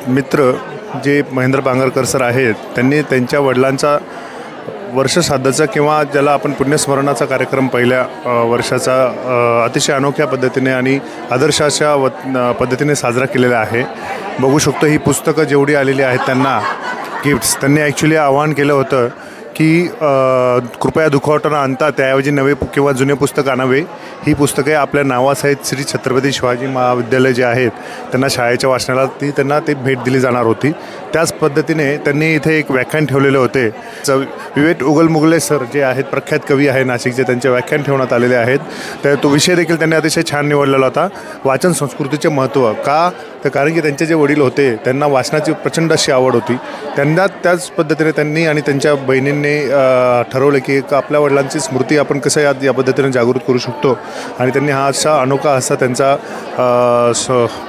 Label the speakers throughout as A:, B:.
A: मित्र जे महेंद्र पांगरकर सर आहेत, त्यांनी त्यांच्या वडिलांचा वर्षश्राद्धाचा किंवा ज्याला आपण पुण्यस्मरणाचा कार्यक्रम पहिल्या वर्षाचा अतिशय अनोख्या पद्धतीने आणि आदर्शाच्या पद्धतीने साजरा केलेला आहे। बघू शकतो ही पुस्तकं जेवढी आलेली आहेत त्यांना गिफ्ट्स, त्यांनी ॲक्च्युली आवाहन केलं होतं की कृपया दुखावटा न आणता त्याऐवजी नवे किंवा जुने पुस्तक आणावे। ही पुस्तके आपल्या नावासहित श्री छत्रपती शिवाजी महाविद्यालय जे आहेत त्यांना शाळेच्या वाचनाला त्यांना भेट दिली जाणार होती। त्याच पद्धतीने त्यांनी इथे एक व्याख्यान ठेवलेले होते। विवेक उगलमुगले सर जे आहेत प्रख्यात कवी आहे नाशिकचे, त्यांचे व्याख्यान ठेवण्यात आलेले आहेत। तर तो विषय देखील त्यांनी अतिशय छान निवडलेला होता, वाचन संस्कृतीचे महत्त्व। का तर कारण की त्यांचे जे वडील होते त्यांना वाचनाची प्रचंड अशी आवड होती। त्यांना त्याच पद्धतीने त्यांनी आणि त्यांच्या बहिणींनी ठरवलं की आपल्या वडिलांची स्मृती आपण कसं या पद्धतीने जागृत करू शकतो आणि त्यांनी हा असा अनोखा असा त्यांचा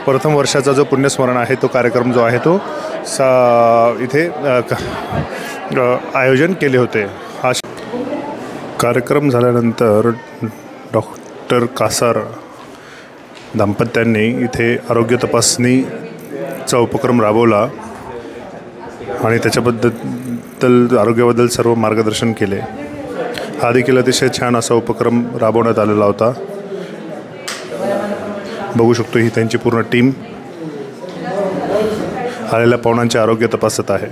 A: प्रथम वर्षाचा जो पुण्यस्मरण आहे तो कार्यक्रम जो आहे तो इथे आयोजन केले होते। हा कार्यक्रम झाल्यानंतर डॉक्टर कासार दाम्पत्यांनी इथे आरोग्य तपासणीचा उपक्रम राबवला आणि त्याच्याबद्दल आरोग्याबद्दल सर्व मार्गदर्शन केले। हा देखील अतिशय छान असा उपक्रम राबवण्यात आलेला होता। बघू शकतो ही त्यांची पूर्ण टीम आलेल्या पाहुण्यांचे आरोग्य तपासत आहे।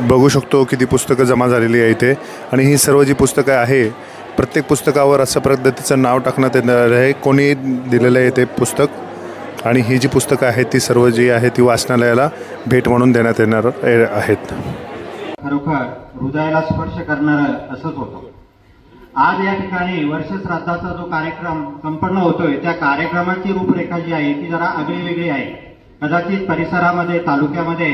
A: बघू शकतो किती पुस्तकं जमा झालेली आहे इथे आणि ही सर्व जी पुस्तकं आहे प्रत्येक पुस्तकावर अशा पद्धतीचं नाव टाकण्यात येणार आहे, कोणी दिलेलं आहे ते पुस्तक। आणि ही जी पुस्तकं आहेत ती सर्व जी आहे ती वाचनालयाला भेट म्हणून देण्यात येणार आहेत।
B: खरोखर हृदयाला स्पर्श करणारं असंच होतं। आज या ठिकाणी वर्षश्राद्धाचा जो कार्यक्रम संपन्न होतोय त्या कार्यक्रमाची रूपरेखा जी आहे ती जरा आगळी वेगळी आहे। कदाचित परिसरामध्ये तालुक्यामध्ये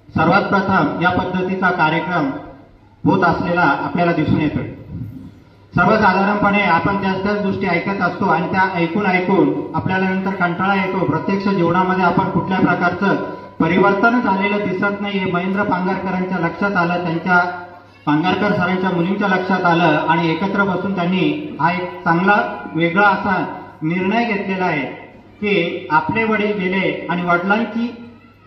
B: सर्वात प्रथम या पद्धतीचा कार्यक्रम होत असलेला आपल्याला दिसून येतोय। सर्वसाधारणपणे आपण त्याच गोष्टी ऐकत असतो आणि त्या ऐकून आपल्याला नंतर कंटाळा येतो। प्रत्यक्ष जीवनामध्ये आपण कुठल्या प्रकारचं परिवर्तन झालेलं दिसत नाहीये। महेंद्र पांगरकरांच्या लक्षात आलं, त्यांच्या पांगरकर सरांच्या मुलींच्या लक्षात आलं आणि एकत्र बसून त्यांनी हा एक चांगला वेगळा असा निर्णय घेतलेला आहे की आपले वडील गेले आणि वडिलांची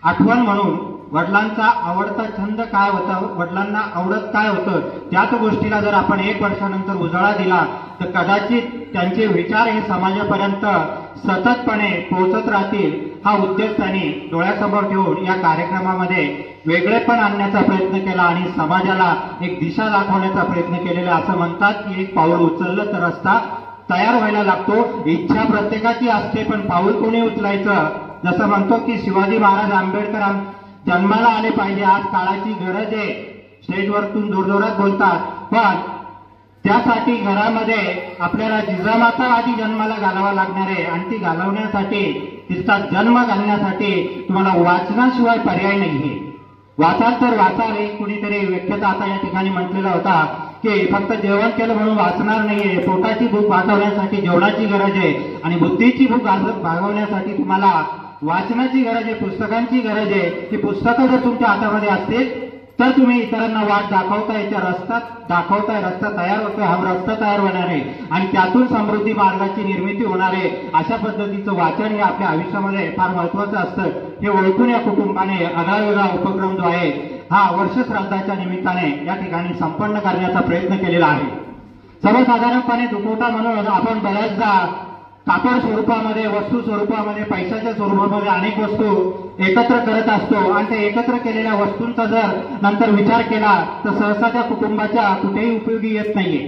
B: आठवण म्हणून वडिलांचा आवडता छंद काय होता, वडिलांना आवडत काय होतं, त्याच गोष्टीला जर आपण 1 वर्षानंतर उजाळा दिला तर कदाचित त्यांचे विचार हे समाजापर्यंत सततपणे पोहोचत राहतील। हा उद्देश त्यांनी डोळ्यासमोर ठेवून या कार्यक्रमामध्ये वेगळेपण आणण्याचा प्रयत्न केला आणि समाजाला एक दिशा दाखवण्याचा प्रयत्न केलेला। असं म्हणतात की एक पाऊल उचललं तर रस्ता तयार व्हायला लागतो। इच्छा प्रत्येकाची असते पण पाऊल कोणी उचलायचं? जसं म्हणतो की शिवाजी महाराज आंबेडकर जन्माला आले पाहिजे, आज काळाची गरज आहे। स्टेजवरतून जोरजोरात बोलतात पण त्यासाठी घरामध्ये आपल्याला जिजामाता आधी जन्माला घालावा लागणार आहे आणि ती घालवण्यासाठी तिचा जन्म घालण्यासाठी तुम्हाला वाचनाशिवाय पर्याय नाहीये। वाचाल तर वाचाल, एक कुणीतरी व्याख्याता आता या ठिकाणी म्हटलेला होता की फक्त जेवण केलं म्हणून वाचणार नाहीये, पोटाची भूक भागवण्यासाठी जेवणाची गरज आहे आणि बुद्धीची भूक भागवण्यासाठी तुम्हाला वाचनाची गरज आहे, पुस्तकांची गरज आहे। ती पुस्तकं जर तुमच्या हातामध्ये असतील तर तुम्ही इतरांना वाट दाखवताय, त्या रस्ता दाखवताय, रस्ता तयार होतोय, हा रस्ता तयार होणार आहे आणि त्यातून समृद्धी मार्गाची निर्मिती होणार आहे। अशा पद्धतीचं वाचन हे आपल्या आयुष्यामध्ये फार महत्त्वाचं असतं। हे ओळखून या कुटुंबाने आगळावेगळा उपक्रम जो आहे हा वर्षश्राद्धाच्या निमित्ताने या ठिकाणी संपन्न करण्याचा प्रयत्न केलेला आहे। सर्वसाधारणपणे दुखवटा म्हणून आपण बऱ्याचदा कापड स्वरूपामध्ये, वस्तू स्वरूपामध्ये, पैशाच्या स्वरूपामध्ये अनेक वस्तू एकत्र करत असतो आणि त्या एकत्र केलेल्या वस्तूंचा जर नंतर विचार केला तर सहसा त्या कुटुंबाच्या कुठेही उपयोगी येत नाहीये।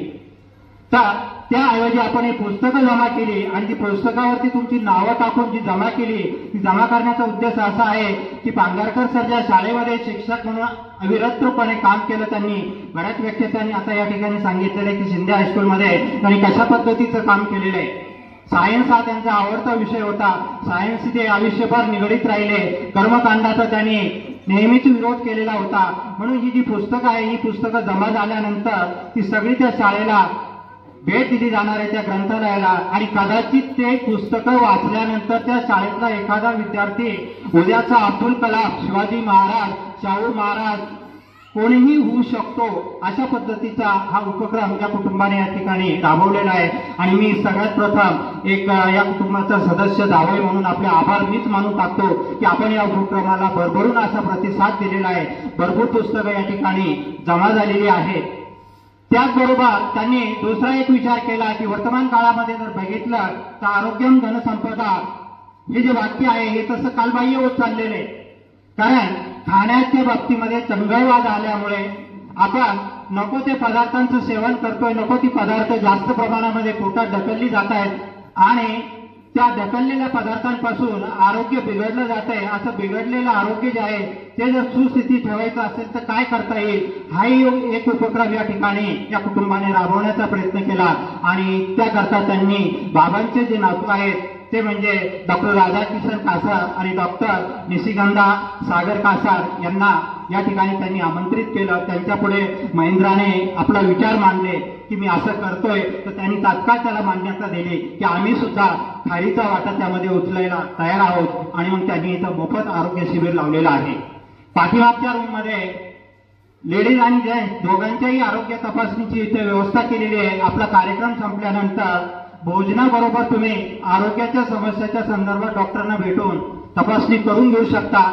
B: तर त्याऐवजी आपण ही पुस्तकं जमा केली आणि ती पुस्तकावरती तुमची नावं टाकून जी जमा केली, ती जमा करण्याचा उद्देश असा आहे की पांगरकर सर ज्या शाळेमध्ये शिक्षक म्हणून अविरतपणे काम केलं, त्यांनी बऱ्याच व्यक्तींनी आता या ठिकाणी सांगितलेलं आहे की शिंदे हायस्कूलमध्ये त्यांनी कशा पद्धतीचं काम केलेलं आहे। सायन्स हा त्यांचा आवडता विषय होता, सायन्स ते आयुष्यभर निगडीत राहिले। कर्मकांडाचा त्यांनी नेहमीच विरोध केलेला होता। म्हणून ही जी पुस्तकं आहे ही पुस्तकं जमा झाल्यानंतर ती सगळी त्या शाळेला भेट दिली जाणार आहे, त्या ग्रंथालयाला। आणि कदाचित ते पुस्तकं वाचल्यानंतर त्या शाळेतला एखादा विद्यार्थी उद्याचा अब्दुल कलाम, शिवाजी महाराज, शाहू महाराज कोणीही होऊ शकतो अशा पद्धतीचा हा उपक्रम या कुटुंबाने या ठिकाणी राबवलेला आहे. आणि मी सगळ्यात प्रथम एक या कुटुंबाचा सदस्य जावई म्हणून आपले आभार मीच मानून टाकतो की आपण या उपक्रमाला भरभरून असा प्रतिसाद दिलेला आहे. भरपूर पुस्तकं या ठिकाणी जमा झालेली आहेत. त्याचबरोबर त्यांनी दुसरा एक विचार केला की वर्तमान काळामध्ये जर बघितलं तर आरोग्यम धनसंपदा हे जे वाक्य आहे हे तसं कालबाह्य होत चाललेलं आहे. कारण खाण्याच्या बाबतीमध्ये चंगळवाद आल्यामुळे आपण नको ते पदार्थांचं सेवन करतोय, नको ती पदार्थ जास्त प्रमाणामध्ये पोटात ढकलली जात आहेत आणि त्या ढकललेल्या पदार्थांपासून आरोग्य बिघडलं जात आहे. असं बिघडलेलं आरोग्य जे आहे ते जर सुस्थिती ठेवायचं असेल तर काय करता येईल हाही एक उपक्रम या ठिकाणी या कुटुंबाने राबवण्याचा प्रयत्न केला. आणि त्याकरता त्यांनी बाबांचे जे नातू आहेत ते म्हणजे डॉक्टर राधाकिशन कासार आणि डॉक्टर निशिगंधा सागर कासार यांना या ठिकाणी त्यांनी आमंत्रित केलं. त्यांच्यापुढे महेंद्राने आपला विचार मांडले की मी असं करतोय, तर त्यांनी तात्काळ त्याला मान्यता दिली की आम्ही सुद्धा खारीचा वाटा त्यामध्ये उचलायला तयार आहोत. आणि मग त्यांनी इथं मोफत आरोग्य शिबिर लावलेलं आहे. पाठीमागच्या रूममध्ये लेडीज आणि जेंट्स दोघांच्याही आरोग्य तपासणीची इथे व्यवस्था केलेली आहे. आपला कार्यक्रम संपल्यानंतर भोजनाबरोबर तुम्ही आरोग्याच्या समस्याच्या संदर्भात डॉक्टरांना भेटून तपासणी करून घेऊ शकता.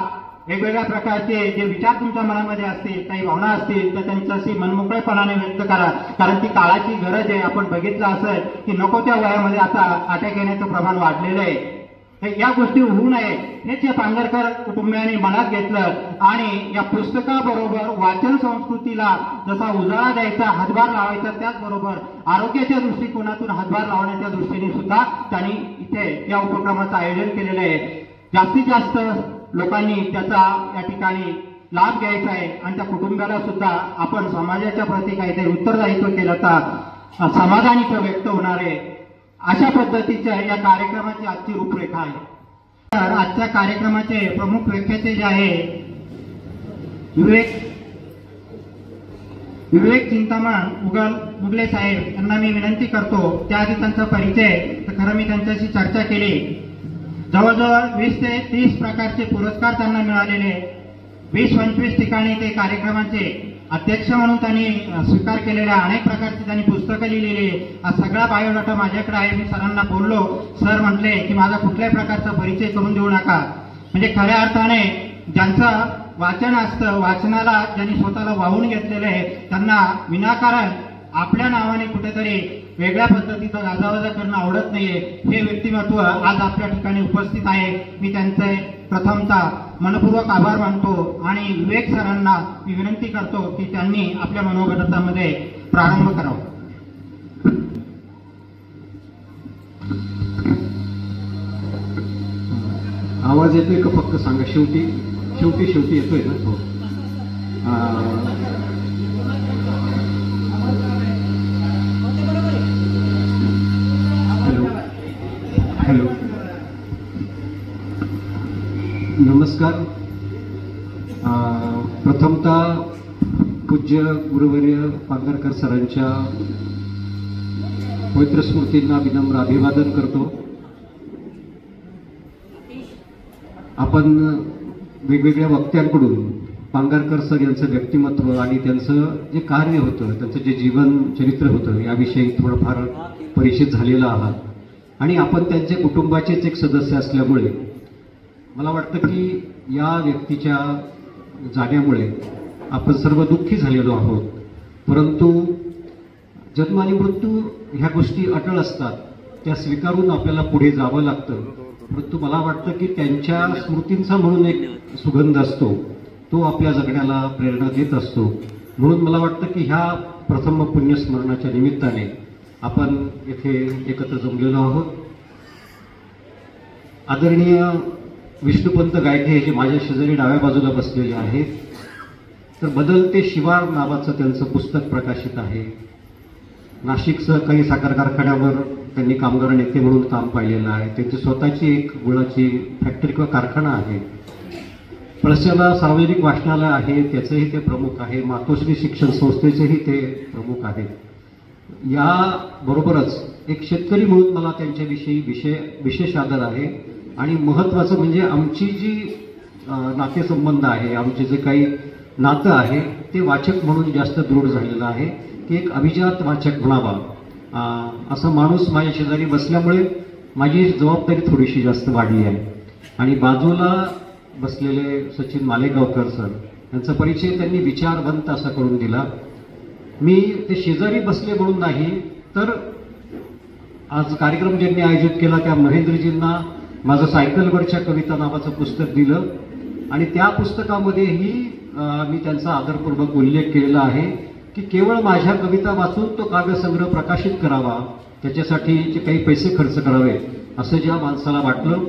B: वेगवेगळ्या प्रकारचे जे विचार तुमच्या मनामध्ये असतील, काही भावना असतील तर त्यांच्याशी मनमोकळेपणाने व्यक्त करा. कारण ती काळाची गरज आहे. आपण बघितलं असेल की नको त्या वयामध्ये आता अटॅक येण्याचं प्रमाण वाढलेलं आहे. या गोष्टी होऊ नये हेच या पांगरकर कुटुंबियांनी मनात घेतलं आणि या पुस्तकाबरोबर वाचन संस्कृतीला जसा उजाळा द्यायचा, हातभार लावायचा, त्याचबरोबर आरोग्याच्या दृष्टिकोनातून हातभार लावण्याच्या दृष्टीने सुद्धा त्यांनी इथे या उपक्रमाचं आयोजन केलेलं आहे. जास्तीत जास्त लोकांनी त्याचा या ठिकाणी लाभ घ्यायचा आहे आणि त्या कुटुंबाला सुद्धा आपण समाजाच्या प्रती काहीतरी उत्तरदायित्व केलं तर समाधान इथं व्यक्त होणार आहे. अशा पद्धतीच्या या कार्यक्रमाची आजची रूपरेखा आहे. तर आजच्या कार्यक्रमाचे प्रमुख व्याख्याते जे आहे विवेक चिंतामण उगले साहेब यांना मी विनंती करतो. त्याआधी त्यांचा परिचय तर खरं मी त्यांच्याशी चर्चा केली. जवळजवळ 20 ते 30 प्रकारचे पुरस्कार त्यांना मिळालेले. 20-25 ठिकाणी ते कार्यक्रमाचे अध्यक्ष म्हणून त्यांनी स्वीकार केलेल्या अनेक प्रकारची त्यांनी पुस्तकं लिहिलेली. हा सगळा बायोडाटा माझ्याकडे आहे. मी सरांना बोललो, सर म्हटले की माझा कुठल्याही प्रकारचा परिचय करून देऊ नका. म्हणजे खऱ्या अर्थाने ज्यांचं वाचन असतं, वाचनाला ज्यांनी स्वतःला वाहून घेतलेलं आहे त्यांना विनाकारण आपल्या नावाने कुठेतरी वेगळ्या पद्धतीचा गाजावाजा करणं आवडत नाहीये. हे व्यक्तिमत्व आज आपल्या ठिकाणी उपस्थित आहे. मी त्यांचे प्रथमतः मनपूर्वक आभार मानतो आणि विवेक सरांना मी विनंती करतो की त्यांनी आपल्या मनोगतामध्ये प्रारंभ करावा.
C: आवाज येतोय का फक्त सांगा. शेवटी येतोय ना. हो. हॅलो, नमस्कार. प्रथमतः पूज्य गुरुवर्य पांगरकर सरांच्या पवित्र स्मृतींना विनम्र अभिवादन करतो. आपण वेगवेगळ्या वक्त्यांकडून पांगरकर सर यांचं व्यक्तिमत्व आणि त्यांचं जे कार्य होतं, त्यांचं जे जीवन चरित्र होतं याविषयी थोडंफार परिचित झालेला आहात. आणि आपण त्यांच्या कुटुंबाचेच एक सदस्य असल्यामुळे मला वाटतं की या व्यक्तीच्या जाण्यामुळे आपण सर्व दुःखी झालेलो आहोत. परंतु जन्म आणि मृत्यू ह्या गोष्टी अटळ असतात, त्या स्वीकारून आपल्याला पुढे जावं लागतं. परंतु मला वाटतं की त्यांच्या स्मृतींचा म्हणून एक सुगंध असतो, तो आपल्या जगण्याला प्रेरणा देत असतो. म्हणून मला वाटतं की ह्या प्रथम पुण्यस्मरणाच्या निमित्ताने आपण येथे एकत्र जमलेलो आहोत. आदरणीय विष्णुपंत गायके हे जे माझ्या शेजारी डाव्या बाजूला बसलेले आहेत, तर बदलते शिवार नावाचं त्यांचं पुस्तक प्रकाशित आहे. नाशिक सहकारी साखर कारखान्यावर त्यांनी कामगार नेते म्हणून काम पाहिलेलं आहे. त्यांची स्वतःची एक गुळाची फॅक्टरी किंवा कारखाना आहे. पळस्याला सार्वजनिक वाचनालय आहे, त्याचेही ते प्रमुख आहे. मातोश्री शिक्षण संस्थेचेही ते प्रमुख आहेत. याबरोबरच एक शेतकरी म्हणून मला त्यांच्याविषयी विशेष आदर आहे. आणि महत्त्वाचं म्हणजे आमची जी नातेसंबंध आहे, आमचे जे काही नातं आहे ते वाचक म्हणून जास्त दृढ झालेलं आहे की एक अभिजात वाचक म्हणावा. असा माणूस माझ्या शेजारी बसल्यामुळे माझी जबाबदारी थोडीशी जास्त वाढली आहे. आणि बाजूला बसलेले सचिन मालेगावकर सर यांचा परिचय त्यांनी विचारवंत असा करून दिला. मी ते शेजारी बसले म्हणून नाही, तर आज कार्यक्रम ज्यांनी आयोजित केला त्या महेंद्रजींना माझं सायकलवरच्या कविता नावाचं पुस्तक दिलं आणि त्या पुस्तकामध्येही मी त्यांचा आदरपूर्वक उल्लेख केलेला आहे की केवळ माझ्या कविता वाचून तो काव्यसंग्रह प्रकाशित करावा, त्याच्यासाठी जे काही पैसे खर्च करावे असं ज्या माणसाला वाटलं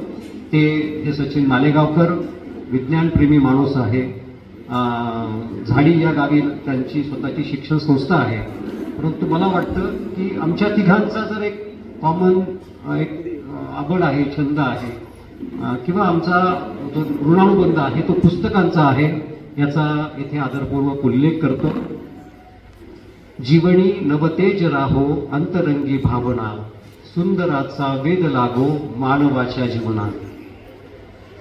C: ते हे सचिन मालेगावकर. विज्ञानप्रेमी माणूस आहे. झाडी या गावी त्यांची स्वतःची शिक्षण संस्था आहे. परंतु मला वाटतं की आमच्या तिघांचा जर एक कॉमन एक आवड आहे, छंद आहे किंवा आमचा जो ऋणानुबंध आहे तो पुस्तकांचा आहे, याचा येथे आदरपूर्वक उल्लेख करतो. जीवनी नवतेज राहो अंतरंगी भावना, सुंदराचा वेध लागो मानवाच्या जीवनात.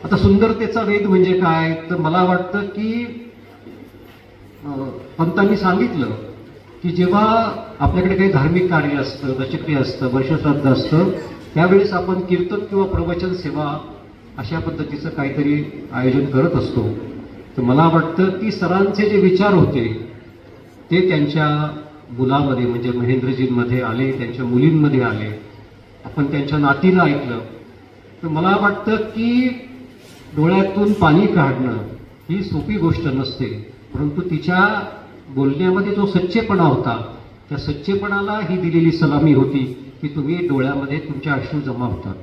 C: आता सुंदरतेचा वेध म्हणजे काय, तर मला वाटतं की पंतांनी सांगितलं की जेव्हा आपल्याकडे काही धार्मिक कार्य असतं, दशक्रिया असतं, वर्षश्राद्ध असतं, त्यावेळेस आपण कीर्तन किंवा प्रवचन सेवा अशा पद्धतीचं काहीतरी आयोजन करत असतो. तर मला वाटतं की सरांचे जे विचार होते ते त्यांच्या मुलामध्ये म्हणजे महेंद्रजींमध्ये आले, त्यांच्या मुलींमध्ये आले. आपण त्यांच्या नातीला ऐकलं. तर मला वाटतं की डोळ्यातून पाणी काढणं ही सोपी गोष्ट नसते, परंतु तिच्या बोलण्यामध्ये जो सच्चेपणा होता त्या सच्चेपणाला ही दिलेली सलामी होती की तुम्ही डोळ्यामध्ये तुमच्या अश्रू जमा होतात.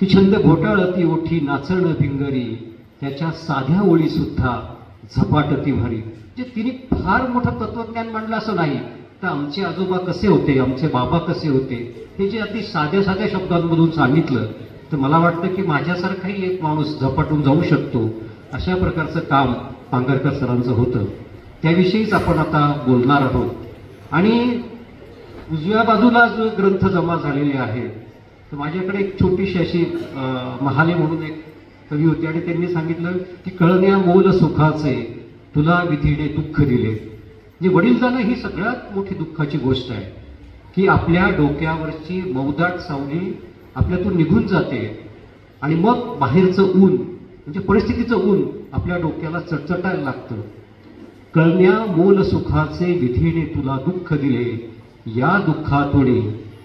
C: ती छंद घोटाळती ओठी नाचणं भिंगरी, त्याच्या साध्या ओळी सुद्धा झपाटती भारी. जे तिने फार मोठं तत्वज्ञान मांडलं असं नाही, तर आमचे आजोबा कसे होते, आमचे बाबा कसे होते, हे जे अति साध्या साध्या शब्दांमधून सांगितलं, तर मला वाटतं की माझ्यासारखाही एक माणूस झपाटून जाऊ शकतो. अशा प्रकारचं काम पांगरकर सरांचं होतं. त्याविषयीच आपण आता बोलणार आहोत. आणि उजव्या बाजूला जो ग्रंथ जमा झालेले आहे, तर माझ्याकडे एक छोटीशी अशी महाले म्हणून एक कवी होते आणि त्यांनी सांगितलं की कळण्या मोल सुखाचे तुला विधीने दुःख दिले. जे वडील जाणं ही सगळ्यात मोठी दुःखाची गोष्ट आहे की आपल्या डोक्यावरची मौदाट सावली आपल्यातून निघून जाते आणि मग बाहेरचं ऊन म्हणजे परिस्थितीचं ऊन आपल्या डोक्याला चटचटायला लागतं. कळण्या मोल सुखाचे विधीने तुला दुःख दिले, या दुःखातोडे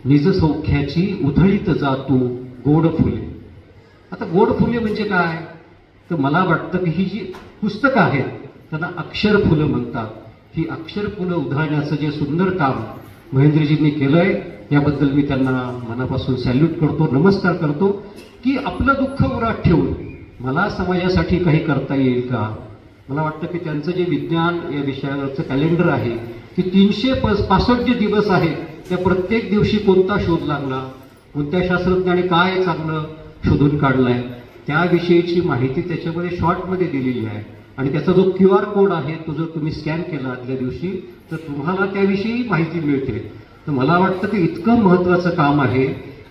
C: निज सौख्याची उधळीत जातो गोड फुले. आता गोड फुले म्हणजे काय, तर मला वाटतं की ही जी पुस्तकं आहेत त्यांना अक्षर फुलं म्हणतात. ही अक्षर फुलं उधळण्याचं जे सुंदर काम महेंद्रजींनी केलंय याबद्दल मी त्यांना मनापासून सॅल्यूट करतो, नमस्कार करतो. की आपलं दुःख उरात ठेवून मला समाजासाठी काही करता येईल का. मला वाटतं की त्यांचं जे विज्ञान या विषयावरचं कॅलेंडर आहे की 365 जे दिवस आहेत त्या प्रत्येक दिवशी कोणता शोध लागला, कोणत्या शास्त्रज्ञाने काय चांगलं शोधून काढलंय त्याविषयीची माहिती त्याच्यामध्ये शॉर्टमध्ये दिलेली आहे. आणि त्याचा जो QR कोड आहे तो जर तुम्ही स्कॅन केला आदल्या दिवशी तर तुम्हाला त्याविषयी माहिती मिळते. तर मला वाटतं की इतकं महत्त्वाचं काम आहे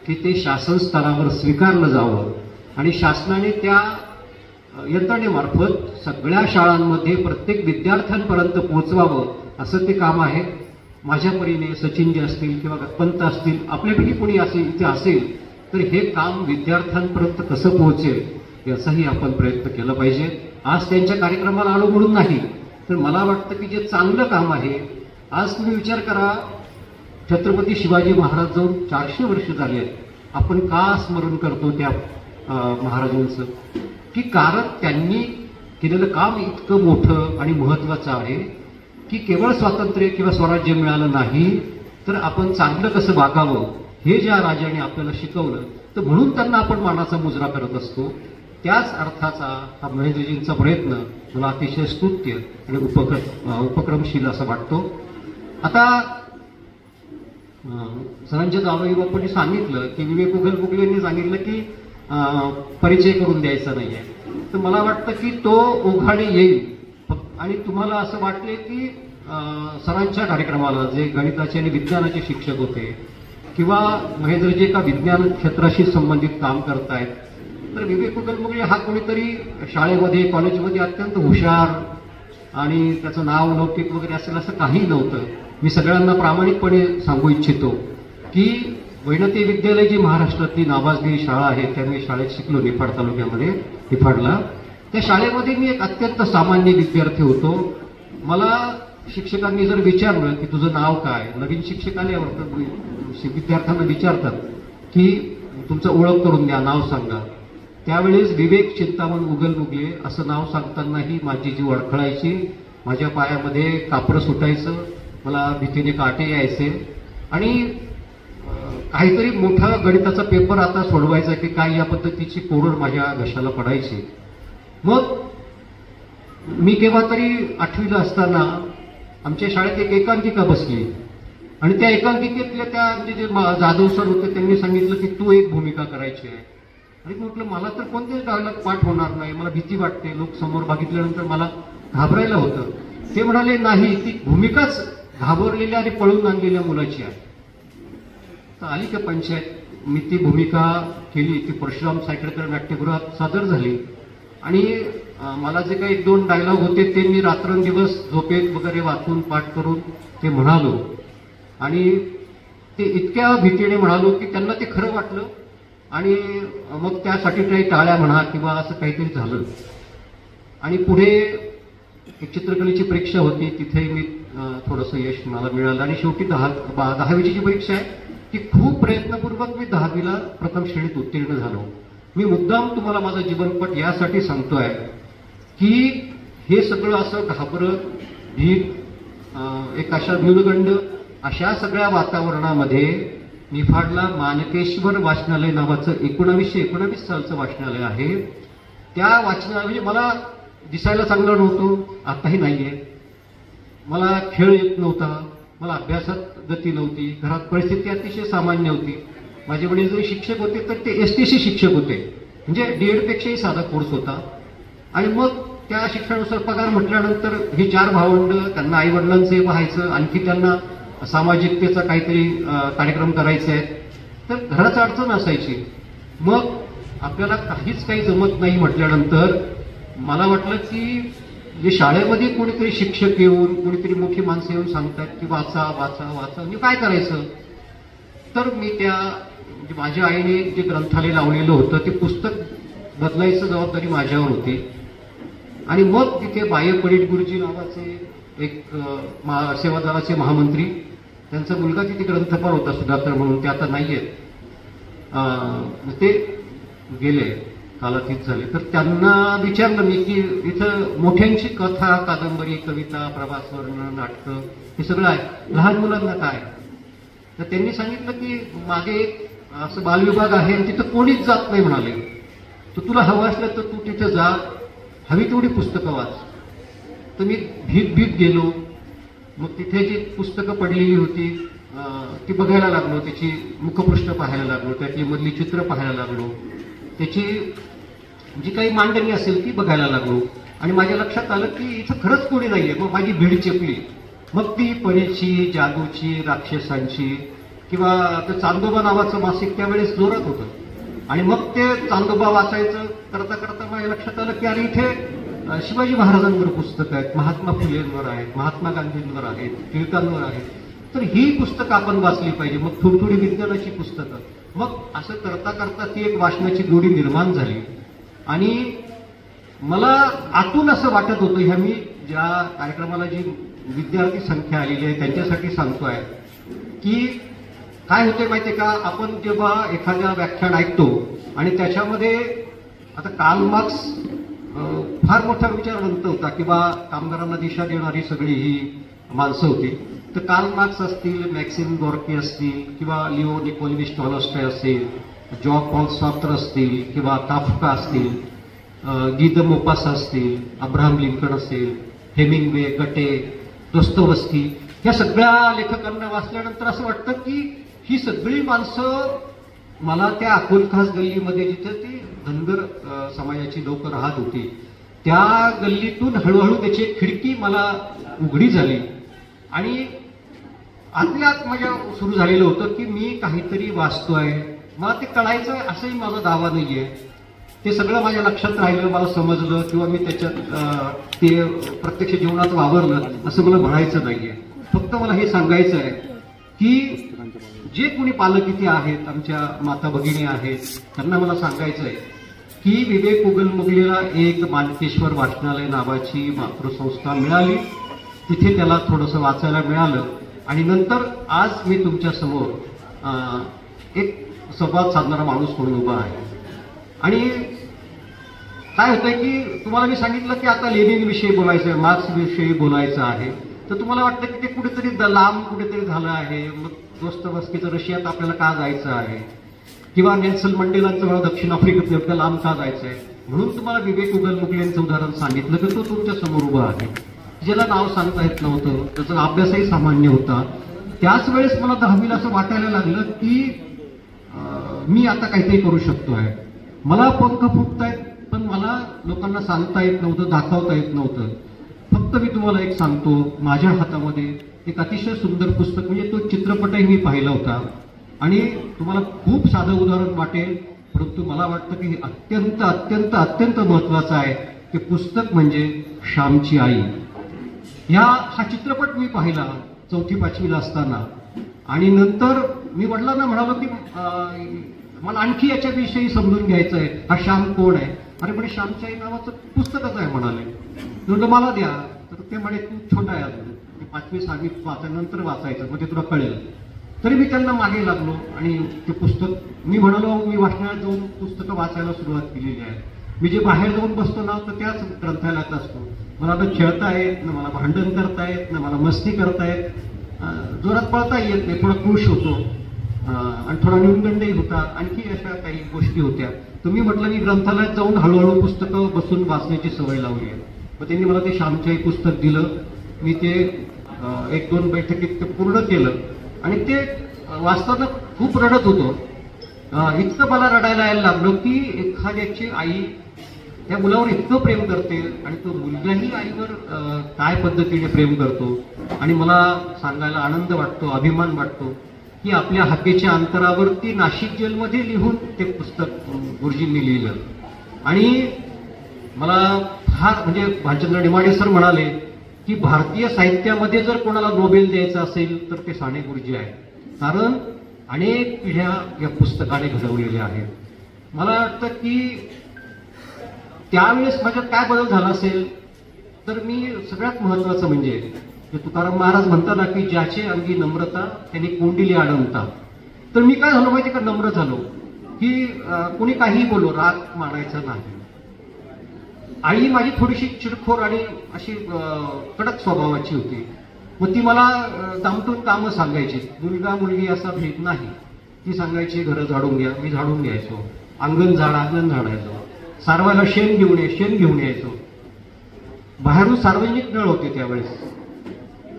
C: की ते शासन स्तरावर स्वीकारलं जावं आणि शासनाने त्या यंत्रणेमार्फत सगळ्या शाळांमध्ये प्रत्येक विद्यार्थ्यांपर्यंत पोहोचवावं असं ते काम आहे. माझ्या परीने सचिनजी असतील किंवा पंत असतील, आपल्यापैकी कोणी असेल इथे असेल तर हे काम विद्यार्थ्यांपर्यंत कसं पोहोचेल याचाही आपण प्रयत्न केला पाहिजे. आज त्यांच्या कार्यक्रमाला आलो म्हणून नाही, तर मला वाटतं की जे चांगलं काम आहे, आज तुम्ही विचार करा छत्रपती शिवाजी महाराज जाऊन 400 वर्ष झाली आहेत, आपण का स्मरण करतो त्या महाराजांचं, की कारण त्यांनी केलेलं काम इतकं मोठं आणि महत्वाचं आहे की केवळ स्वातंत्र्य किंवा स्वराज्य मिळालं नाही तर आपण चांगलं कसं वागावं हे ज्या राजाने आपल्याला शिकवलं, तर म्हणून त्यांना आपण मानाचा मुजरा करत असतो. त्याच अर्थाचा हा महेंद्रजींचा प्रयत्न मला अतिशय स्तुत्य आणि उपक्रमशील असं वाटतो. आता सरांच्या जावई बापूंनी सांगितलं की विवेक उगले यांनी सांगितलं की परिचय करून द्यायचा नाहीये, तर मला वाटतं की तो ओघाडी येईल. आणि तुम्हाला असं वाटले की सरांच्या कार्यक्रमाला जे गणिताचे आणि विज्ञानाचे शिक्षक होते किंवा महेंद्रजी एका विज्ञान क्षेत्राशी संबंधित काम करतायत, तर विवेक उगलमुगले हा कोणीतरी शाळेमध्ये कॉलेजमध्ये अत्यंत हुशार आणि त्याचं नाव लौकिक वगैरे असेल असं काही नव्हतं. मी सगळ्यांना प्रामाणिकपणे सांगू इच्छितो की वैनती विद्यालय जी महाराष्ट्रातली नावाजलेली शाळा आहे, त्या मी शाळेत शिकलो निफाड तालुक्यामध्ये, निफाडला. त्या शाळेमध्ये मी एक अत्यंत सामान्य विद्यार्थी होतो. मला शिक्षकांनी जर विचारलं की तुझं नाव काय, नवीन शिक्षक आल्यावर विद्यार्थ्यांना विचारतात की तुमचं ओळख करून द्या, नाव सांगा. त्यावेळेस विवेक चिंतामण उगल मुगले असं नाव सांगतानाही माझी जीव अडखळायची, माझ्या पायामध्ये कापरं सुटायचं, मला भीतीने काटे यायचे. आणि काहीतरी मोठा गणिताचा पेपर आता सोडवायचा की काय या पद्धतीची कोरड माझ्या घशाला पडायची. मग मी केव्हा तरी 8वीला असताना आमच्या शाळेत एक एकांकिका बसली आणि त्या एकांकिकेतल्या त्या म्हणजे जे जाधव सर होते त्यांनी सांगितलं की तू एक भूमिका करायची आहे. आणि म्हटलं मला तर कोणतेच डायलॉग पाठ होणार नाही, मला भीती वाटते, लोक समोर बघितल्यानंतर मला घाबरायला होतं. ते म्हणाले नाही, ती भूमिकाच घाबरलेल्या आणि पळून आणलेल्या मुलाची आहे. तर आली का पंचायत, मी ती भूमिका केली, ती परशुराम सायकलकर नाट्यगृहात सादर झाली. आणि मला जे काही 1-2 डायलॉग होते ते मी रात्रंदिवस झोपेत वगैरे वाचून पाठ करून ते म्हणालो. आणि ते इतक्या भीतीने म्हणालो की त्यांना ते खरं वाटलं. आणि मग त्यासाठी काही टाळ्या म्हणा किंवा असं काहीतरी झालं. आणि पुढे एक चित्रकलेची परीक्षा होती, तिथे मी थोडंसं यश मला मिळालं. आणि शेवटी 10वीची जी परीक्षा आहे ती खूप प्रयत्नपूर्वक मी 10वीला प्रथम श्रेणीत उत्तीर्ण झालो. मी मुद्दाम तुम्हाला माझा जीवनपट यासाठी सांगतोय की हे सगळं असं घाबरत, भीत, एक अशा न्यूनगंड अशा सगळ्या वातावरणामध्ये निफाडला मानकेश्वर वाचनालय नावाचं 1919 सालचं वाचनालय आहे. त्या वाचनालय म्हणजे मला दिसायला चांगलं नव्हतं, आताही नाहीये. मला खेळ येत नव्हता, मला अभ्यासात गती नव्हती, घरात परिस्थिती अतिशय सामान्य होती. माझे वडील जरी शिक्षक होते तर ते STC शिक्षक होते, म्हणजे DED पेक्षाही साधा कोर्स होता. आणि मग त्या शिक्षणानुसार पगार म्हटल्यानंतर ही 4 भावंड, त्यांना आई वडिलांचे पाहायचं, आणखी त्यांना सामाजिकतेचा काहीतरी कार्यक्रम करायचे आहेत, तर घराच अडचण असायची. मग आपल्याला काहीच काही जमत नाही म्हटल्यानंतर मला वाटलं की जे शाळेमध्ये कोणीतरी शिक्षक येऊन, कोणीतरी मोठी माणसं येऊन सांगतात की वाचा वाचा वाचा, म्हणजे काय करायचं. तर मी त्या म्हणजे माझ्या आईने जे ग्रंथालय लावलेलं होतं ते पुस्तक बदलायचं जबाबदारी माझ्यावर होती. आणि मग तिथे बाह्य पडित गुरुजी नावाचे एक सेवादलाचे महामंत्री, त्यांचा मुलगा तिथे ग्रंथपाल होता सुधाकर म्हणून, ते आता नाहीयेत, ते गेले, कालातीत झाले. तर त्यांना विचारलं मी की इथं मोठ्यांची कथा, कादंबरी, कविता, प्रवास वर्णन, नाटकं हे सगळं आहे, लहान मुलांना काय. तर त्यांनी सांगितलं की मागे एक असं बालविभाग आहे आणि तिथं कोणीच जात नाही म्हणाले. तर तुला हवं असलं तर तू तिथं जा, हवी तेवढी पुस्तकं वाच. तर मी भीत गेलो. मग तिथे जी पुस्तकं पडलेली होती ती बघायला लागलो, त्याची मुखपृष्ठ पाहायला लागलो, त्यातली मधली चित्र पाहायला लागलो, त्याची जी काही मांडणी असेल ती बघायला लागलो. आणि माझ्या लक्षात आलं की इथं खरंच कोणी नाहीये. मग माझी भीड चेपली. मग ती परीची, जादूची, राक्षसांची किंवा ते चांदोबा नावाचं मासिक त्यावेळेस जोरात होतं. आणि मग ते चांदोबा वाचायचं करता करता माझ्या लक्षात आलं की अरे इथे शिवाजी महाराजांवर पुस्तकं आहेत, महात्मा फुलेंवर आहेत, महात्मा गांधींवर आहेत, टिळकांवर आहेत. तर ही पुस्तकं आपण वाचली पाहिजे. मग थोडी थोडी विज्ञानाची पुस्तकं. मग असं करता करता ती एक वाचनाची गोडी निर्माण झाली. आणि मला आतून असं वाटत होतं, ह्या मी ज्या कार्यक्रमाला जी विद्यार्थी संख्या आलेली आहे त्यांच्यासाठी सांगतोय की काय होते माहितीये का, आपण जेव्हा एखाद्या व्याख्यान ऐकतो आणि त्याच्यामध्ये आता कार्ल मार्क्स फार मोठा विचारवंत होता किंवा कामगारांना दिशा देणारी सगळी ही माणसं होती. तर कार्ल मार्क्स असतील, मॅक्सिम गॉर्की असतील किंवा लिओ निकोलविच टॉलस्टॉय असेल, जॉर्ज पॉल सार्त्र असतील किंवा काफ्का असतील, गी द मोपासा असतील, अब्राहम लिंकन असेल, हेमिंग्वे, गटे, दोस्तोवस्की, या सगळ्या लेखकांना वाचल्यानंतर असं वाटतं की ही सगळी माणसं मला त्या अकोलखास गल्लीमध्ये जिथे ती धनगर समाजाची लोक राहत होती त्या गल्लीतून हळूहळू त्याची एक खिडकी मला उघडी झाली. आणि आतल्या आत माझ्या सुरू झालेलं होतं की मी काहीतरी वाचतोय, मला ते कळायचं असंही माझा दावा नाहीये. ते सगळं माझ्या लक्षात राहिलं, मला समजलं किंवा मी त्याच्यात ते प्रत्यक्ष जीवनात वावरलं असं मला म्हणायचं नाहीये. फक्त मला हे सांगायचं आहे की जे कोणी पालक इथे आहेत, आमच्या माता भगिनी आहेत, त्यांना मला सांगायचं आहे की विवेक उगलमुगलेला एक मानकेश्वर वाचनालय नावाची मातृसंस्था मिळाली. तिथे त्याला थोडंसं वाचायला मिळालं आणि नंतर आज मी तुमच्या समोर एक संवाद साधणारा माणूस म्हणून उभा आहे. आणि काय होतंय की तुम्हाला मी सांगितलं की आता लेनिन विषयी बोलायचं आहे, मार्क्स विषयी बोलायचं आहे, तर तुम्हाला वाटतं की ते कुठेतरी लांब कुठेतरी झालं आहे. मग दोस्तोवस्कीचं रशियात आपल्याला का जायचं आहे किंवा नेल्सन मंडेलांचं मला दक्षिण आफ्रिकेत एवढं लांब का जायचं आहे. म्हणून तुम्हाला विवेक उगलमुगलेंचं उदाहरण सांगितलं की तो तुमच्या समोर उभा आहे, ज्याला नाव सांगता येत नव्हतं, त्याचा अभ्यासही सामान्य होता. त्याच वेळेस मला 10वीला असं वाटायला लागलं की मी आता काहीतरी करू शकतोय, मला पंख फुटतायत, पण मला लोकांना सांगता येत नव्हतं, दाखवता येत नव्हतं. फक्त मी तुम्हाला एक सांगतो, माझ्या हातामध्ये एक अतिशय सुंदर पुस्तक, म्हणजे तो चित्रपटही मी पाहिला होता आणि तुम्हाला खूप साधं उदाहरण वाटेल, परंतु मला वाटतं की अत्यंत अत्यंत अत्यंत महत्वाचं आहे. ते पुस्तक म्हणजे श्यामची आई. हा चित्रपट मी पाहिला 4वी-5वीला असताना आणि नंतर मी वडिलांना म्हणालो की मला आणखी याच्याविषयी समजून घ्यायचं आहे, हा श्याम कोण आहे. अरे म्हणे श्यामची आई नावाचं पुस्तकच आहे म्हणाले. म्हणलं मला द्या. तर ते म्हणे तू छोटा आहे अजून, 5वी-6वी वाचायनंतर वाचायचं म्हणजे तुला कळेल. तरी मी त्यांना मागे लागलो आणि ते पुस्तक मी म्हणालो, मी वाचनालयात जाऊन पुस्तकं वाचायला सुरुवात केलेली आहे. मी जे बाहेर जाऊन बसतो ना तर त्याच ग्रंथालयात असतो. मला ना खेळता येत, ना मला भांडण करता येत, ना मला मस्ती करता येत, जोरात पळता येत नाही, थोडा खुश होतो आणि थोडा न्यूनगंडही होता, आणखी अशा काही गोष्टी होत्या. तुम्ही म्हटलं मी ग्रंथालयात जाऊन हळूहळू पुस्तकं बसून वाचण्याची सवय लावली आहे. मग त्यांनी मला ते श्यामची पुस्तक दिलं. मी ते 1-2 बैठकीत ते पूर्ण केलं आणि ते वाचताना खूप रडत होतो. इतकं मला रडायला यायला लागलं की एखाद्याची आई त्या मुलावर इतकं प्रेम करते आणि तो मुलगाही आईवर काय पद्धतीने प्रेम करतो. आणि मला सांगायला आनंद वाटतो, अभिमान वाटतो की आपल्या हाकेच्या अंतरावरती नाशिक जेलमध्ये लिहून ते पुस्तक गुरुजींनी लिहिलं. आणि मला फार म्हणजे भालचंद्र नेमाडे सर म्हणाले की भारतीय साहित्यामध्ये जर कोणाला नोबेल द्यायचं असेल तर ते साने गुरुजी आहेत, कारण अनेक पिढ्या या पुस्तकाने घडवलेल्या आहेत. मला वाटतं की त्यावेळेस माझ्यात काय बदल झाला असेल तर मी सगळ्यात महत्वाचं म्हणजे तुकाराम महाराज म्हणतात की ज्याचे अंगी नम्रता त्यांनी कोंडिली अडवता. तर मी काय झालो माहिती का, नम्र झालो की कोणी काही बोलो राग मानायचा नाही. आई माझी थोडीशी चिडखोर आणि अशी कडक स्वभावाची होती. मग ती मला दामटून कामं सांगायची, मुलगा मुलगी असा भेद नाही. ती सांगायची घरं झाडून घ्या, मी झाडून घ्यायचो. अंगण झाडायचो. सारवायला शेण घेऊन यायचो. बाहेरून सार्वजनिक नळ होते त्यावेळेस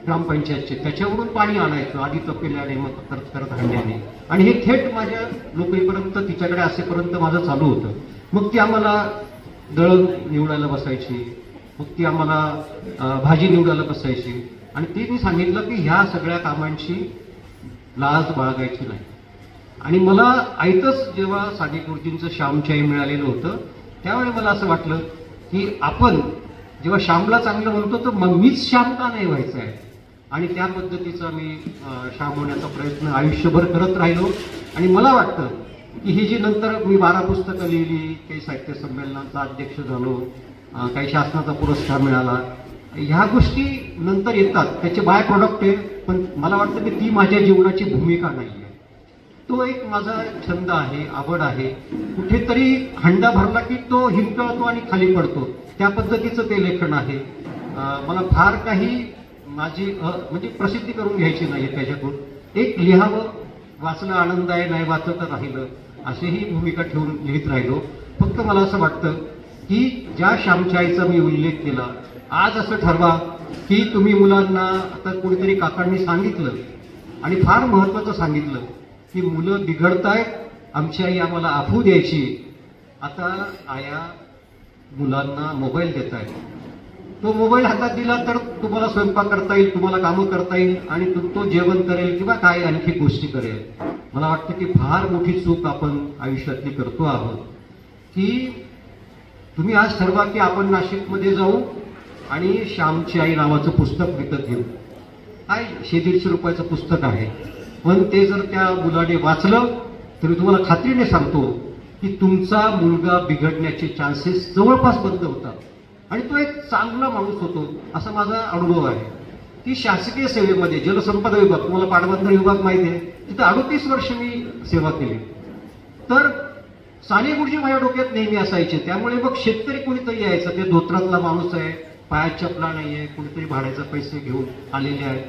C: ग्रामपंचायतचे, त्याच्यावरून पाणी आणायचं, आधी तपेल्याने मग करत करत हंड्याने. आणि हे थेट माझ्या लोकांपर्यंत तिच्याकडे असेपर्यंत माझं चालू होतं. मग ती आम्हाला दळण निवडायला बसायची, मग ती आम्हाला भाजी निवडायला बसायची. आणि ते मी सांगितलं की ह्या सगळ्या कामांची लाज बाळगायची नाही. आणि मला ऐकच जेव्हा साने गुरुजींचं श्यामची आई मिळालेलं होतं त्यावेळी मला असं वाटलं की आपण जेव्हा श्यामला चांगलं म्हणतो तर मग मीच श्याम का नाही व्हायचं आहे. आणि त्या पद्धतीचा मी श्याम होण्याचा प्रयत्न आयुष्यभर करत राहिलो. आणि मला वाटतं की ही जी नंतर मी 12 पुस्तकं लिहिली, काही साहित्य संमेलनाचा अध्यक्ष झालो, काही शासनाचा पुरस्कार मिळाला, ह्या गोष्टी नंतर येतात, त्याचे बाय प्रोडक्ट आहे. पण मला वाटतं की ती माझ्या जीवनाची भूमिका नाही आहे. तो एक माझा छंद आहे, आवड आहे. कुठेतरी हंडा भरला की तो हिमकळतो आणि खाली पडतो, त्या पद्धतीचं ते लेखन आहे. मला फार काही माझी म्हणजे प्रसिद्धी करून घ्यायची नाही त्याच्यातून. एक लिहावं, वाचलं आनंद आहे, नाही वाचत राहिलं, अशीही भूमिका ठेवून लिहित राहिलो. फक्त मला असं वाटतं की ज्या श्यामच्या आईचा मी उल्लेख केला, आज असं ठरवा की तुम्ही मुलांना, आता कोणीतरी काकांनी सांगितलं आणि फार महत्वाचं सांगितलं की मुलं बिघडतायत, आमची आई आम्हाला आफू द्यायची, आता आया मुलांना मोबाईल देत आहेत. तो मोबाईल हातात दिला तर तुम्हाला स्वयंपाक करता येईल, तुम्हाला कामं करता येईल आणि तो जेवण करेल किंवा काय आणखी गोष्टी करेल. मला वाटतं की फार मोठी चूक आपण आयुष्यातली करतो आहोत की तुम्ही आज ठरवा की आपण नाशिकमध्ये जाऊ आणि श्यामची आई नावाचं पुस्तक विकत घेऊ. काय 100-150 रुपयाचं पुस्तक आहे, पण ते जर त्या मुलाने वाचलं तर मी तुम्हाला खात्रीने सांगतो की तुमचा मुलगा बिघडण्याचे चान्सेस जवळपास बंद होतात. आणि तो एक चांगला माणूस होतो असा माझा अनुभव आहे की शासकीय सेवेमध्ये जलसंपदा विभाग, तुम्हाला पाटबंधारे विभाग माहिती आहे, तिथे 38 वर्ष मी सेवा केली. तर साने गुरुजी माझ्या डोक्यात नेहमी असायचे. त्यामुळे मग शेतकरी कोणीतरी यायचं, ते धोत्रातला माणूस आहे, पायात चपला नाहीये, कोणीतरी भाड्याचे पैसे घेऊन आलेले आहेत.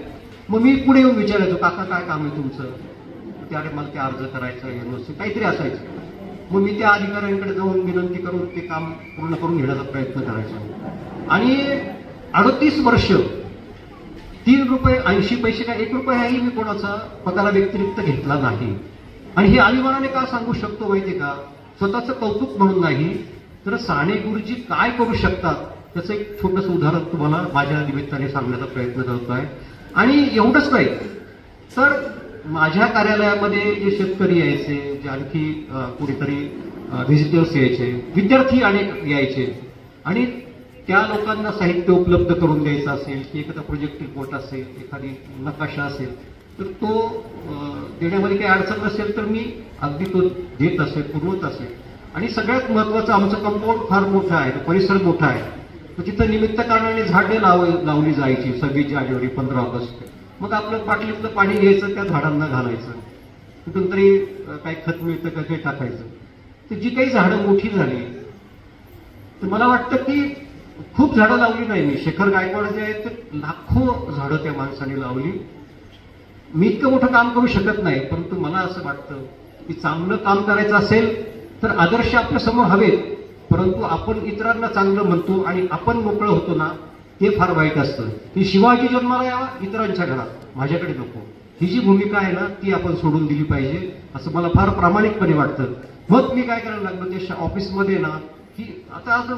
C: मग मी पुढे येऊन विचारायचो, काका काय काम आहे तुमचं? त्याने मला ते अर्ज करायचं आहे, काहीतरी असायचं. मग मी त्या अधिकाऱ्यांकडे जाऊन विनंती करून ते काम पूर्ण करून घेण्याचा प्रयत्न करायचो. आणि 38 वर्ष 3 रुपये 80 पैसे का 1 रुपयाही मी कोणाचा पगारा व्यतिरिक्त घेतला नाही. आणि हे अभिमानाने का सांगू शकतो माहितीये का? स्वतःचं कौतुक म्हणून नाही, तर साने गुरुजी काय करू शकतात त्याचं एक छोटंसं उदाहरण तुम्हाला माझ्या निमित्ताने सांगण्याचा प्रयत्न करतो आहे. आणि एवढंच नाही तर माझ्या कार्यालयामध्ये जे शेतकरी यायचे, जे आणखी कुणीतरी व्हिजिटर्स यायचे, विद्यार्थी अनेक यायचे, आणि त्या लोकांना साहित्य उपलब्ध करून द्यायचं असेल की एखादा प्रोजेक्ट रिपोर्ट असेल, एखादी नकाशा असेल, तर तो देण्यामध्ये काही अडचण नसेल तर मी अगदी तो देत असेल, पुरवत असेल. आणि सगळ्यात महत्वाचं, आमचं कंपाऊंड फार मोठं आहे, परिसर मोठा आहे, तर तिथं निमित्त कारणाने झाडे लावली जायची 26 जानेवारी 15 ऑगस्ट. मग आपलं बाटलीतलं पाणी घ्यायचं, त्या झाडांना घालायचं, कुठून तरी काही खत मिळतं का काही टाकायचं. तर जी काही झाडं मोठी झाली तर मला वाटतं की खूप झाडं लावली नाही मी. शेखर गायकवाड जे आहेत ते लाखो झाडं त्या माणसाने लावली. मी इतकं मोठं काम करू शकत नाही, परंतु मला असं वाटतं की चांगलं काम करायचं असेल तर आदर्श आपल्या समोर हवेत, परंतु आपण इतरांना चांगलं म्हणतो आणि आपण मोकळं होतो ना, ते फार वाईट असतं. की शिवाजी जन्माला यावा इतरांच्या घरात, माझ्याकडे नको, ही जी भूमिका आहे ना ती आपण सोडून दिली पाहिजे असं मला फार प्रामाणिकपणे वाटतं. मग मी काय करायला लागलो, ते ऑफिसमध्ये ना की आता आज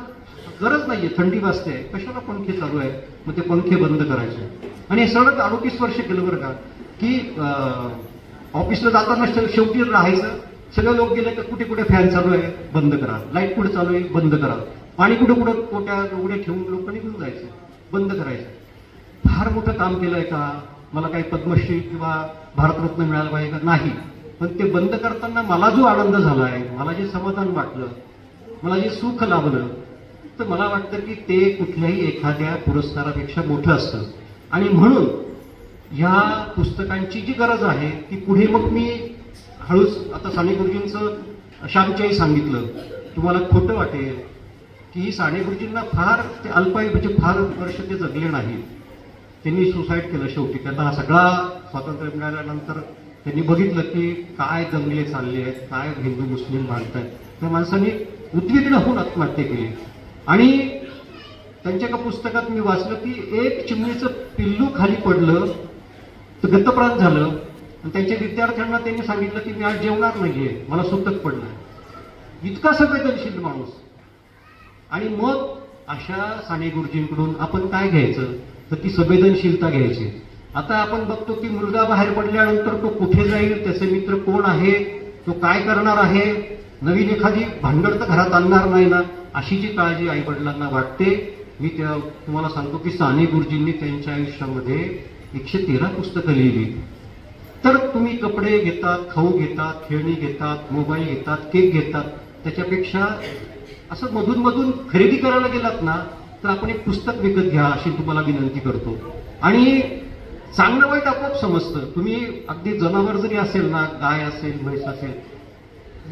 C: गरज नाहीये, थंडी वाजते, कशाला पंखे चालू आहे, मग ते पंखे बंद करायचे. आणि हे सलग 38 वर्ष केलं बरं का. की ऑफिसला जाताना शेवटी राहायचं, सगळे लोक गेले तर कुठे कुठे फॅन चालू आहे बंद करा, लाईट कुठे चालू आहे बंद करा, पाणी कुठे कुठे कोट्या उघडे ठेवून लोक निघून जायचं, बंद करायचं. फार मोठं काम केलंय का? मला काही पद्मश्री किंवा भारतरत्न मिळालं पाहिजे का? नाही. पण ते बंद करताना मला जो आनंद झालाय, मला जे समाधान वाटलं, मला जे सुख लाभलं, तर मला वाटतं की ते कुठल्याही एखाद्या पुरस्कारापेक्षा मोठं असतं. आणि म्हणून ह्या पुस्तकांची जी गरज आहे ती पुढे मग मी हळूच, आता साने गुरुजींचं श्यामच्याही सांगितलं, तुम्हाला खोटं वाटेल की साने गुरुजींना फार ते अल्पायू, म्हणजे फार वर्ष ते जगले नाहीत. त्यांनी सुसाईड केलं शेवटी. त्यांना हा सगळा स्वातंत्र्य मिळाल्यानंतर त्यांनी बघितलं की काय दंगले चालले आहेत, काय हिंदू मुस्लिम भांडतायत. त्या माणसांनी उद्विग्न होऊन आत्महत्या केली. आणि त्यांच्या एका पुस्तकात मी वाचलं की एक चिमणीचं पिल्लू खाली पडलं तर गतप्राण झालं, आणि त्यांच्या विद्यार्थ्यांना त्यांनी सांगितलं की मी आज जेवणार नाहीये, मला सुतक पडलं. इतका संवेदनशील माणूस. आणि मग अशा साने गुरुजींकडून आपण काय घ्यायचं, तर ती संवेदनशीलता घ्यायची. आता आपण बघतो की मुलगा बाहेर पडल्यानंतर तो कुठे जाईल, त्याचे मित्र कोण आहे, तो काय करणार आहे, नवीन एखादी भानगड तर घरात आणणार नाही ना, अशी जी काळजी आई वडिलांना वाटते. मी तुम्हाला सांगतो की साने गुरुजींनी त्यांच्या आयुष्यामध्ये 113 पुस्तकं लिहिली. तर तुम्ही कपडे घेतात, खाऊ घेतात, खेळणी घेतात, मोबाईल घेतात, केक घेतात, त्याच्यापेक्षा असं मधून मधून खरेदी करायला गेलात ना तर आपण एक पुस्तक विकत घ्या अशी तुम्हाला विनंती करतो. आणि चांगलं वाईट आपोआप समजतं. तुम्ही अगदी जनावर जरी असेल ना, गाय असेल, म्हैस असेल,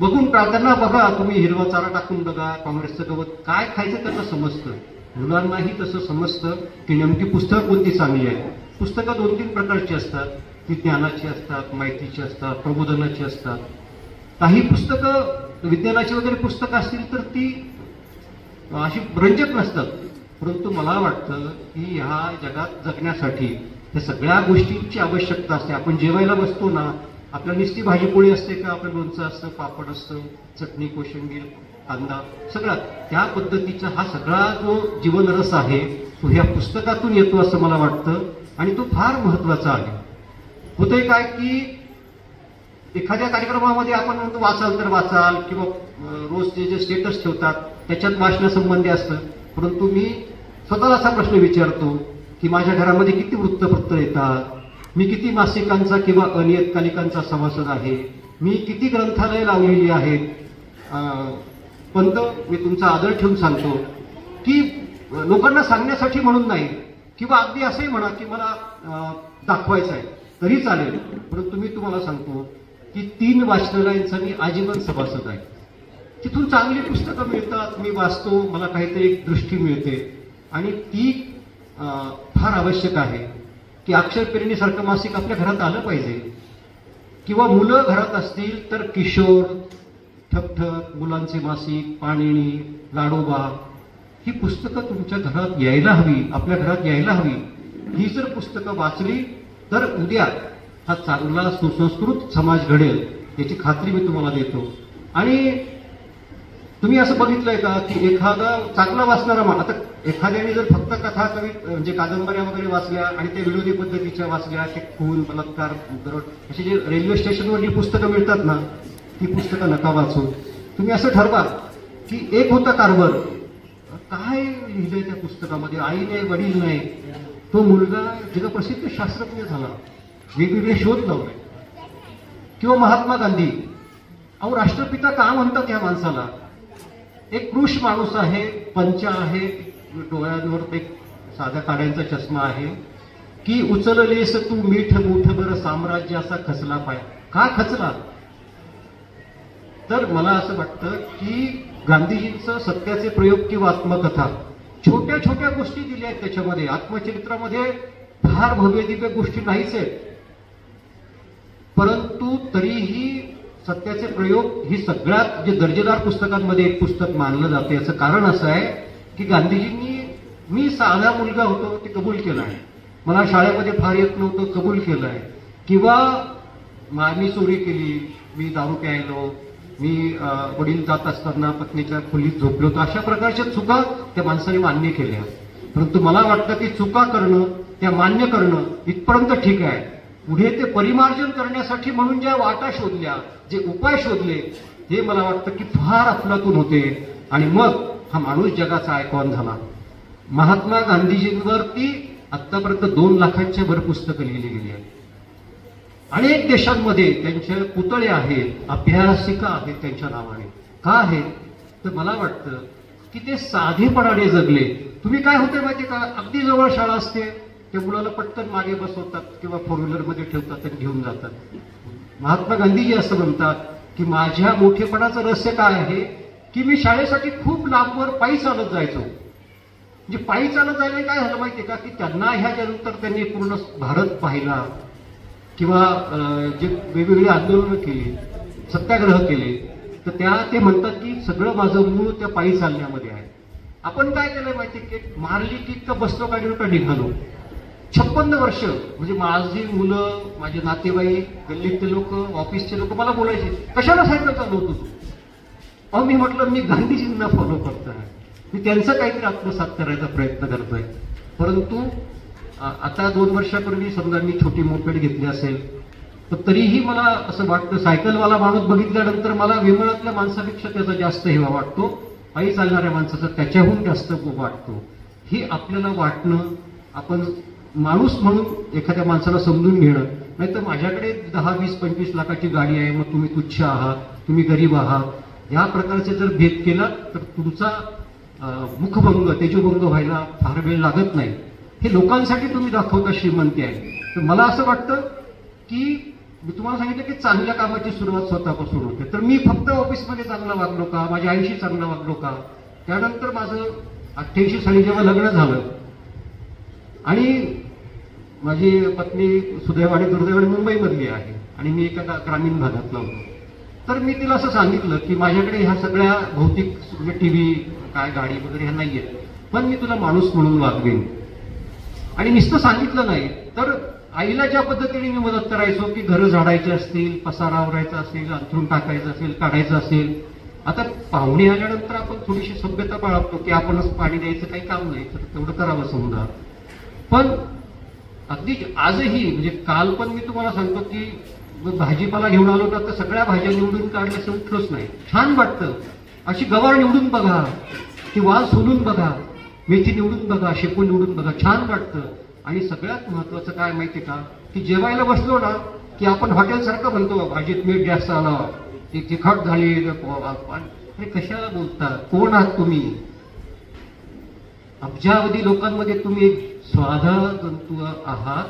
C: बघून त्यांना बघा, तुम्ही हिरवा चारा टाकून बघा, काँग्रेसचं गवत काय खायचं त्यांना समजतं. मुलांनाही तसं समजतं की नेमकी पुस्तकं कोणती चांगली आहे. पुस्तकं 2-3 प्रकारची असतात. ती ज्ञानाची असतात, माहितीची असतात, प्रबोधनाची असतात. काही पुस्तकं विज्ञानाची वगैरे पुस्तकं असतील तर ती अशी रंजक नसतात. परंतु मला वाटतं की ह्या जगात जगण्यासाठी त्या सगळ्या गोष्टींची आवश्यकता असते. आपण जेवायला बसतो ना, आपल्या नुसती भाजीपोळी असते का, आपलं लोणचं असतं, पापड असतं, चटणी, कोशिंबीर, कांदा, सगळा त्या पद्धतीचा हा सगळा जो जीवनरस आहे तो ह्या पुस्तकातून येतो असं मला वाटतं. आणि तो फार महत्वाचा आहे. होतंय काय की एखाद्या कार्यक्रमामध्ये आपण म्हणतो वाचाल तर वाचाल, किंवा रोज जे स्टेटस ठेवतात त्याच्यात वाचण्यासंबंधी असतं. परंतु मी स्वतःला असा प्रश्न विचारतो की माझ्या घरामध्ये किती वृत्तपत्र येतात, मी किती मासिकांचा किंवा अनियतकालिकांचा सभासद आहे, मी किती ग्रंथालय लावलेली आहेत. पण मी तुमचा आदर ठेवून सांगतो की लोकांना सांगण्यासाठी म्हणून नाही, किंवा अगदी असंही म्हणा की मला दाखवायचं आहे तरी चालेल, परंतु मी तुम्हाला सांगतो की 3 वाचनालयांचा मी आजीवन सभासद आहे. तिथून चांगली पुस्तकं मिळतात, मी वाचतो, मला काहीतरी एक दृष्टी मिळते. आणि ती फार आवश्यक आहे की अक्षरपेरणीसारखं मासिक आपल्या घरात आलं पाहिजे. किंवा मुलं घरात असतील तर किशोर, ठकठक, मुलांचे मासिक, पाणिणी, लाडोबा, ही पुस्तकं तुमच्या घरात यायला हवी, आपल्या घरात यायला हवी. ही जर पुस्तकं वाचली तर उद्या हा चांगला सुसंस्कृत समाज घडेल, याची खात्री मी तुम्हाला देतो. आणि तुम्ही असं बघितलंय का की एखादा चांगला वाचणारा आता एखाद्याने जर फक्त कथा कवी म्हणजे कादंबऱ्या वगैरे वाचल्या आणि त्या विरोधी पद्धतीच्या वाचल्या, ते खून, बलात्कार, दरोड अशी जे रेल्वे स्टेशनवरची पुस्तकं मिळतात ना, ती पुस्तकं नका वाचू. तुम्ही असं ठरवा की एक होता कारभार, काय लिहिलंय त्या पुस्तकामध्ये, आई नाही, वडील नाही, तो मुलगा जगप्रसिद्ध शास्त्रज्ञ झाला, वेगवेगळे शोध लावले. किंवा महात्मा गांधी, अहो राष्ट्रपिता का म्हणतात या माणसाला? एक पुरुष माणूस आहे, पंचा आहे, डोळ्यांवर एक साध्या काड्यांचा चष्मा आहे, की उचललेस तू मीठ मूठभर साम्राज्य असा खचला पाय. का खचला? तर मला असं वाटतं की गांधीजींचं सत्याचे प्रयोग किंवा आत्मकथा, छोट्या छोट्या गोष्टी दिल्या आहेत त्याच्यामध्ये. आत्मचरित्रामध्ये फार भव्य दिव्य गोष्टी नाहीच आहेत, परंतु तरीही सत्याचे प्रयोग ही सगळ्यात जे दर्जेदार पुस्तकांमध्ये एक पुस्तक मानलं जाते. याचं कारण असं आहे की गांधीजींनी, मी साधा मुलगा होतो ते कबूल केलं आहे, मला शाळेमध्ये फार येत नव्हतं कबूल केलं आहे, किंवा मी चोरी केली, मी दारू प्यायलो, मी वडील जात असताना पत्नीच्या खोलीत झोपलो, तर अशा प्रकारच्या चुका त्या माणसाने मान्य केल्या. परंतु मला वाटतं की चुका करणं, त्या मान्य करणं इथपर्यंत ठीक आहे. पुढे ते परिमार्जन करण्यासाठी म्हणून ज्या वाटा शोधल्या, जे उपाय शोधले, हे मला वाटतं की फार अफलातून होते. आणि मग हा माणूस जगाचा आयकॉन झाला. महात्मा गांधीजींवरती आतापर्यंत 2 लाखांच्या वर पुस्तकं लिहिली गेली आहेत. अनेक देशांमध्ये त्यांचे पुतळे आहेत, अभ्यासिका आहेत त्यांच्या नावाने. का आहेत? तर मला वाटतं की ते साधेपणाने जगले. तुम्ही काय होते माहिती का, अगदी जवळ शाळा असते, त्या मुलाला पटकन मागे बसवतात किंवा 4 व्हीलरमध्ये ठेवतात आणि घेऊन जातात. महात्मा गांधीजी असं म्हणतात की माझ्या मोठेपणाचं रहस्य काय आहे की मी शाळेसाठी खूप लांबवर पायी चालत जायचो. म्हणजे पायी चालत जायला काय झालं माहितीये का की त्यांना ह्याच्यानंतर त्यांनी पूर्ण भारत पाहिला, किंवा जे वेगवेगळे आंदोलनं केली, सत्याग्रह केले, तर ते म्हणतात की सगळं माझं मूळ त्या पायी चालण्यामध्ये आहे. आपण काय केलंय माहिती की मारली की इतकं बसलो गाडीवर का निघालो. 56 वर्ष म्हणजे माझी मुलं, माझे नातेवाईक, गल्लीतले लोक, ऑफिसचे लोक मला बोलायचे, कशाला सायकल चालवतो तू? अहो मी म्हटलं मी गांधीजींना फॉलो करतोय, मी त्यांचं काहीतरी आत्मसात करायचा प्रयत्न करतोय. परंतु आता 2 वर्षापूर्वी समजा मी छोटी मोपेड घेतली असेल, तर तरीही मला असं वाटतं, सायकलवाला माणूस बघितल्यानंतर मला विमळातल्या माणसापेक्षा त्याचा जास्त हेवा वाटतो, पायी चालणाऱ्या माणसाचा त्याच्याहून जास्त वाटतो. हे आपल्याला वाटणं, आपण माणूस म्हणून एखाद्या माणसाला समजून घेणं. नाहीतर माझ्याकडे 10, 20, 25 लाखाची गाडी आहे, मग तुम्ही तुच्छ आहात, तुम्ही गरीब आहात, या प्रकारचे जर भेद केला तर तुमचा मुखभंग, तेजोभंग व्हायला फार वेळ लागत नाही. हे लोकांसाठी तुम्ही दाखवता श्रीमंती आहे. तर मला असं वाटतं की मी तुम्हाला सांगितलं की चांगल्या कामाची सुरुवात स्वतःपासून होते. तर मी फक्त ऑफिसमध्ये चांगला वागलो का, माझ्या आईशी चांगला वागलो का? त्यानंतर माझं 88 साली जेव्हा लग्न झालं आणि माझी पत्नी सुदैवाने दुर्दैवाने मुंबईमधली आहे आणि मी एका ग्रामीण भागातला होतो, तर मी तिला असं सांगितलं की माझ्याकडे ह्या सगळ्या भौतिक म्हणजे टीव्ही, काय गाडी वगैरे ह्या नाहीये, पण मी तुला माणूस म्हणून वागवेन. आणि नुसतं सांगितलं नाही, तर आईला ज्या पद्धतीने मी मदत करायचो की घरं झाडायचे असतील, पसारा आवरायचा असेल, अंथरून टाकायचं असेल, काढायचं असेल. आता पाहुणे आल्यानंतर आपण थोडीशी सभ्यता बाळगतो की आपणच पाणी द्यायचं काही काम नाही, तर तेवढं करावं समजा. पण अगदी आजही म्हणजे काल पण मी तुम्हाला सांगतो की भाजीपाला घेऊन आलो ना, तर सगळ्या भाज्या निवडून काढल्याचं उठलोच नाही. छान वाटतं अशी गवार निवडून बघा, ती वाल सोलून बघा, मेथी निवडून बघा, शेपू निवडून बघा, छान वाटतं. आणि सगळ्यात महत्वाचं काय माहिती का, की जेवायला बसलो ना की आपण हॉटेलसारखं म्हणतो भाजीत मीठ जास्त आलं, ती तिखट झाली. अरे कशाला बोलता, कोण आहात तुम्ही? अब्जावधी लोकांमध्ये तुम्ही एक स्वाधा जंतू आहात.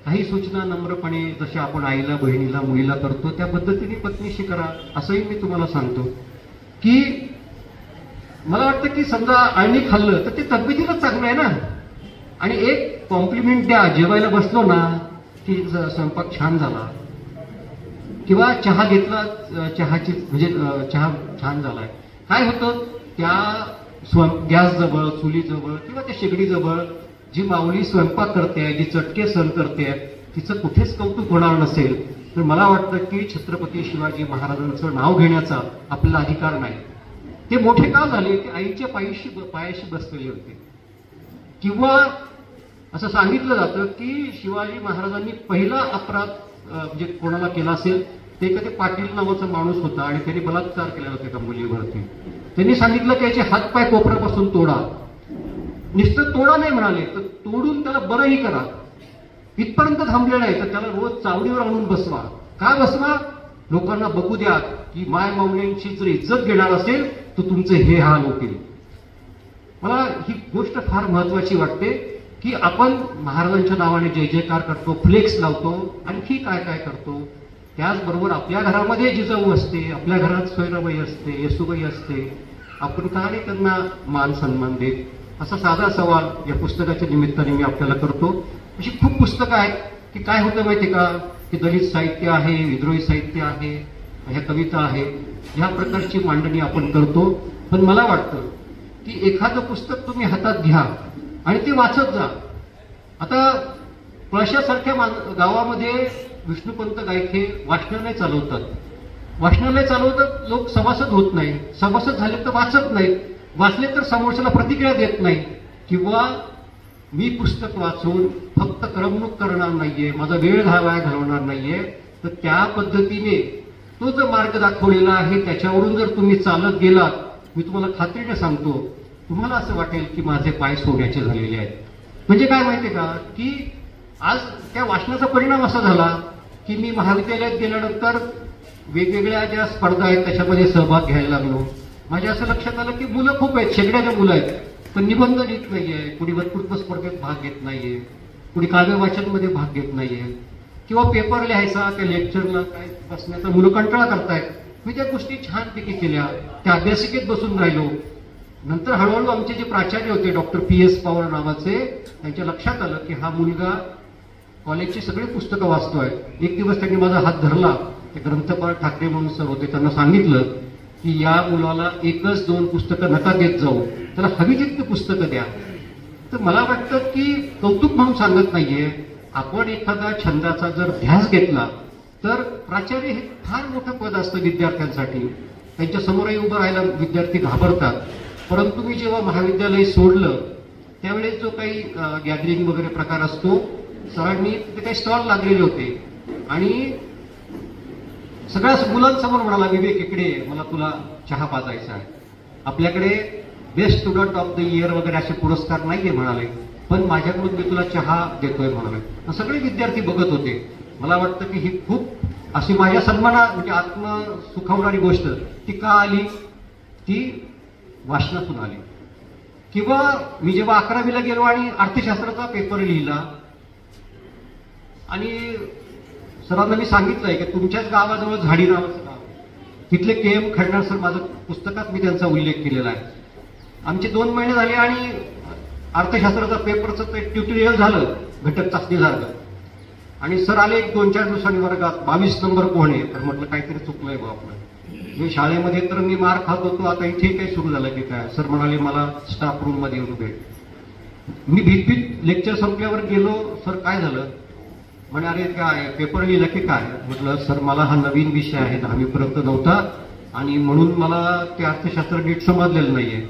C: काही सूचना नम्रपणे जशा आपण आईला, बहिणीला, मुलीला करतो त्या पद्धतीने पत्नीशी करा, असंही मी तुम्हाला सांगतो. की मला वाटतं की समजा आळणी खाल्लं तर ते तब्येतीला चांगलं आहे ना. आणि एक कॉम्प्लिमेंट द्या, जेवायला बसलो ना की स्वयंपाक छान झाला, किंवा चहा घेतला, चहाची म्हणजे चहा छान झालाय. काय होतं, त्या गॅस जवळ, चुली जवळ किंवा त्या शेगडी जवळ जी माऊली स्वयंपाक करते, जी चटके सहन करते, तिचं कुठेच कौतुक होणार नसेल. तर मला वाटतं की छत्रपती शिवाजी महाराजांचं नाव घेण्याचा आपल्याला अधिकार नाही. ते मोठे का झाले, की आईच्या पायाशी बसलेले होते. किंवा असं सांगितलं जातं की शिवाजी महाराजांनी पहिला अपराध म्हणजे कोणाला केला असेल ते एखादे पाटील नावाचा माणूस होता आणि त्यांनी बलात्कार केलेला होता एका मुलीवरती. त्यांनी सांगितलं की याचे हातपाय कोपऱ्यापासून तोडा. नुसतं तोडा नाही म्हणाले, तर तोडून त्याला बरंही करा. इथपर्यंत थांबले नाही तर त्याला रोज चावडीवर आणून बसवा. का बसवा? लोकांना बघू द्या की माय माऊल्यांची जर इज्जत घेणार असेल तर तुमचे हे हाल होतील. मला ही गोष्ट फार महत्वाची वाटते की आपण महाराजांच्या नावाने जय जयकार करतो, फ्लेक्स लावतो, आणखी काय काय करतो. त्याचबरोबर आपल्या घरामध्ये जिजाऊ असते, आपल्या घरात सोयराबाई असते, येसूबाई असते, आपण का नाही त्यांना मान सन्मान देत? असा साधा सवाल या पुस्तकाच्या निमित्ताने मी आपल्याला करतो. अशी खूप पुस्तकं आहेत की काय होतं माहिती का, की दलित साहित्य आहे, विद्रोही साहित्य आहे, ह्या कविता आहे, ह्या प्रकारची मांडणी आपण करतो. पण मला वाटतं की एखादं पुस्तक तुम्ही हातात घ्या आणि ते वाचत जा. आता पळशासारख्या गावामध्ये विष्णुपंत गायके वाचनालय चालवतात. वाचनालय चालवतात, लोक सभासद होत नाही. सभासद झाले तर वाचत नाहीत, वाचले तर समोरच्याला प्रतिक्रिया देत नाही. किंवा मी पुस्तक वाचून फक्त करमणूक करणार नाहीये, माझा वेळ घालवणार नाहीये, तर त्या पद्धतीने तो जो मार्ग दाखवलेला आहे त्याच्यावरून जर तुम्ही चालत गेलात, मी तुम्हाला खात्रीने सांगतो, तुम्हाला असं वाटेल की माझे पाय सोन्याचे झालेले आहेत. म्हणजे काय माहितीये का, की आज त्या वाचनाचा परिणाम असा झाला की मी महाविद्यालयात गेल्यानंतर वेगवेगळ्या ज्या स्पर्धा आहेत त्याच्यामध्ये सहभाग घ्यायला लागलो. माझ्या असं लक्षात आलं की मुलं खूप आहेत, शेकड्याच्या मुलं आहेत, पण निबंध लिहित नाहीये, कुणी वक्तृत्व स्पर्धेत भाग घेत नाहीये, कुणी काव्य वाचनमध्ये भाग घेत नाहीये, किंवा पेपर लिहायचा त्या लेक्चरला काय बसण्याचा मुलं कंटाळा करतायत. मी त्या गोष्टी छानपैकी केल्या, त्या अभ्यासिकेत बसून राहिलो. नंतर हळूहळू आमचे जे प्राचार्य होते डॉक्टर PS पवार नावाचे, त्यांच्या लक्षात आलं की हा मुलगा कॉलेजची सगळी पुस्तकं वाचतोय. एक दिवस त्यांनी माझा हात धरला, ते ग्रंथपाल ठाकरे म्हणून सर होते, त्यांना सांगितलं की या मुलाला 1-2 पुस्तकं नका देत जाऊ, त्याला हवी तितकी पुस्तकं द्या. तर मला वाटतं की कौतुक म्हणून सांगत नाहीये, आपण एखादा छंदाचा जर ध्यास घेतला तर प्राचार्य हे फार मोठं पद असतं विद्यार्थ्यांसाठी. त्यांच्या समोरही उभं राहायला विद्यार्थी घाबरतात. परंतु मी जेव्हा महाविद्यालय सोडलं त्यावेळेस जो काही गॅदरिंग वगैरे प्रकार असतो, सरांनी तिथे काही स्टॉल लागलेले होते आणि सगळ्या मुलांसमोर म्हणाला, विवेक इकडे, मला तुला चहा पाजायचा आहे. आपल्याकडे best student of the year वगैरे असे पुरस्कार नाहीये म्हणाले, पण माझ्याकडून मी तुला चहा देतोय म्हणाले. सगळे विद्यार्थी बघत होते. मला वाटतं की ही खूप अशी माझ्या सन्माना म्हणजे आत्म सुखावणारी गोष्ट ती का आली, ती वाचनातून आली. किंवा मी जेव्हा 11वीला गेलो आणि अर्थशास्त्राचा पेपर लिहिला आणि सरांना मी सांगितलंय की तुमच्याच गावाजवळ झाडी नावाचं गाव, तिथले KM खडणार सर, माझं पुस्तकात मी त्यांचा उल्लेख केलेला आहे. आमचे 2 महिने झाले आणि अर्थशास्त्राचा पेपरचं ते ट्युटोरियल झालं, घटक चाचणी झालं आणि सर आले 1-2-4 दिवसांनी वर्गात, 22 नंबर कोण आहे? तर म्हटलं काहीतरी चुकलंय बा आपलं. मी शाळेमध्ये तर मी मार खात होतो, आता इथे काही सुरू झालं की काय? सर म्हणाले मला स्टाफ रूम मध्ये येऊन भेट. मी भीत लेक्चर संपल्यावर गेलो, सर काय झालं? म्हणे अरे काय पेपर लिहिला की काय? म्हटलं सर मला हा नवीन विषय आहे, 10वीपर्यंत नव्हता आणि म्हणून मला ते अर्थशास्त्र नीट समजलेलं नाहीये.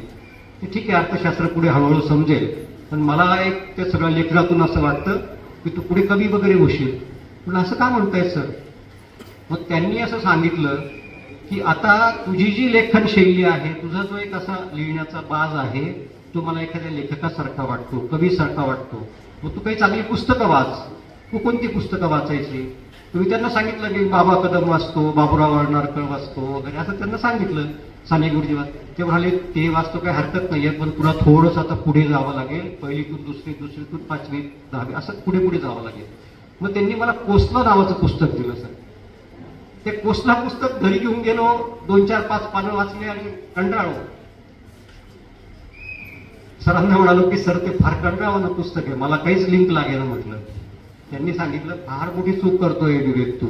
C: ठीक आहे, अर्थशास्त्र पुढे हळूहळू समजेल, पण मला एक त्या सगळ्या लेखनातून असं वाटतं की तू पुढे कवी वगैरे होशील. म्हटलं असं का म्हणताय सर? मग त्यांनी असं सांगितलं की आता तुझी जी लेखन शैली आहे, तुझा जो एक असा लिहिण्याचा बाज आहे, तो मला एखाद्या लेखकासारखा वाटतो, कवीसारखा वाटतो. मग तू काही चांगली पुस्तकं वाच. तू कोणती पुस्तकं वाचायची? तुम्ही त्यांना सांगितलं की बाबा कदम वाचतो, बाबूराव अळनारकर वाचतो वगैरे, असं त्यांना सांगितलं. साने गुरुजी ते म्हणाले ते वाचतो काही हरकत नाहीये, पण तुला थोडंसं आता पुढे जावं लागेल, पहिलीतून दुसरी, दुसरीतून पाचवी, 10वी असं पुढे पुढे जावं लागेल. मग त्यांनी मला कोसला नावाचं पुस्तक दिलं सर. ते कोसला पुस्तक घरी घेऊन गेलो, 2, 4, 5 पानं वाचले आणि कंटाळलो. सरांना म्हणालो की सर ते फार कंटाळवाणं पुस्तक आहे, मला काहीच लिंक लागेल म्हटलं. त्यांनी सांगितलं फार मोठी चूक करतोय विवेक तू.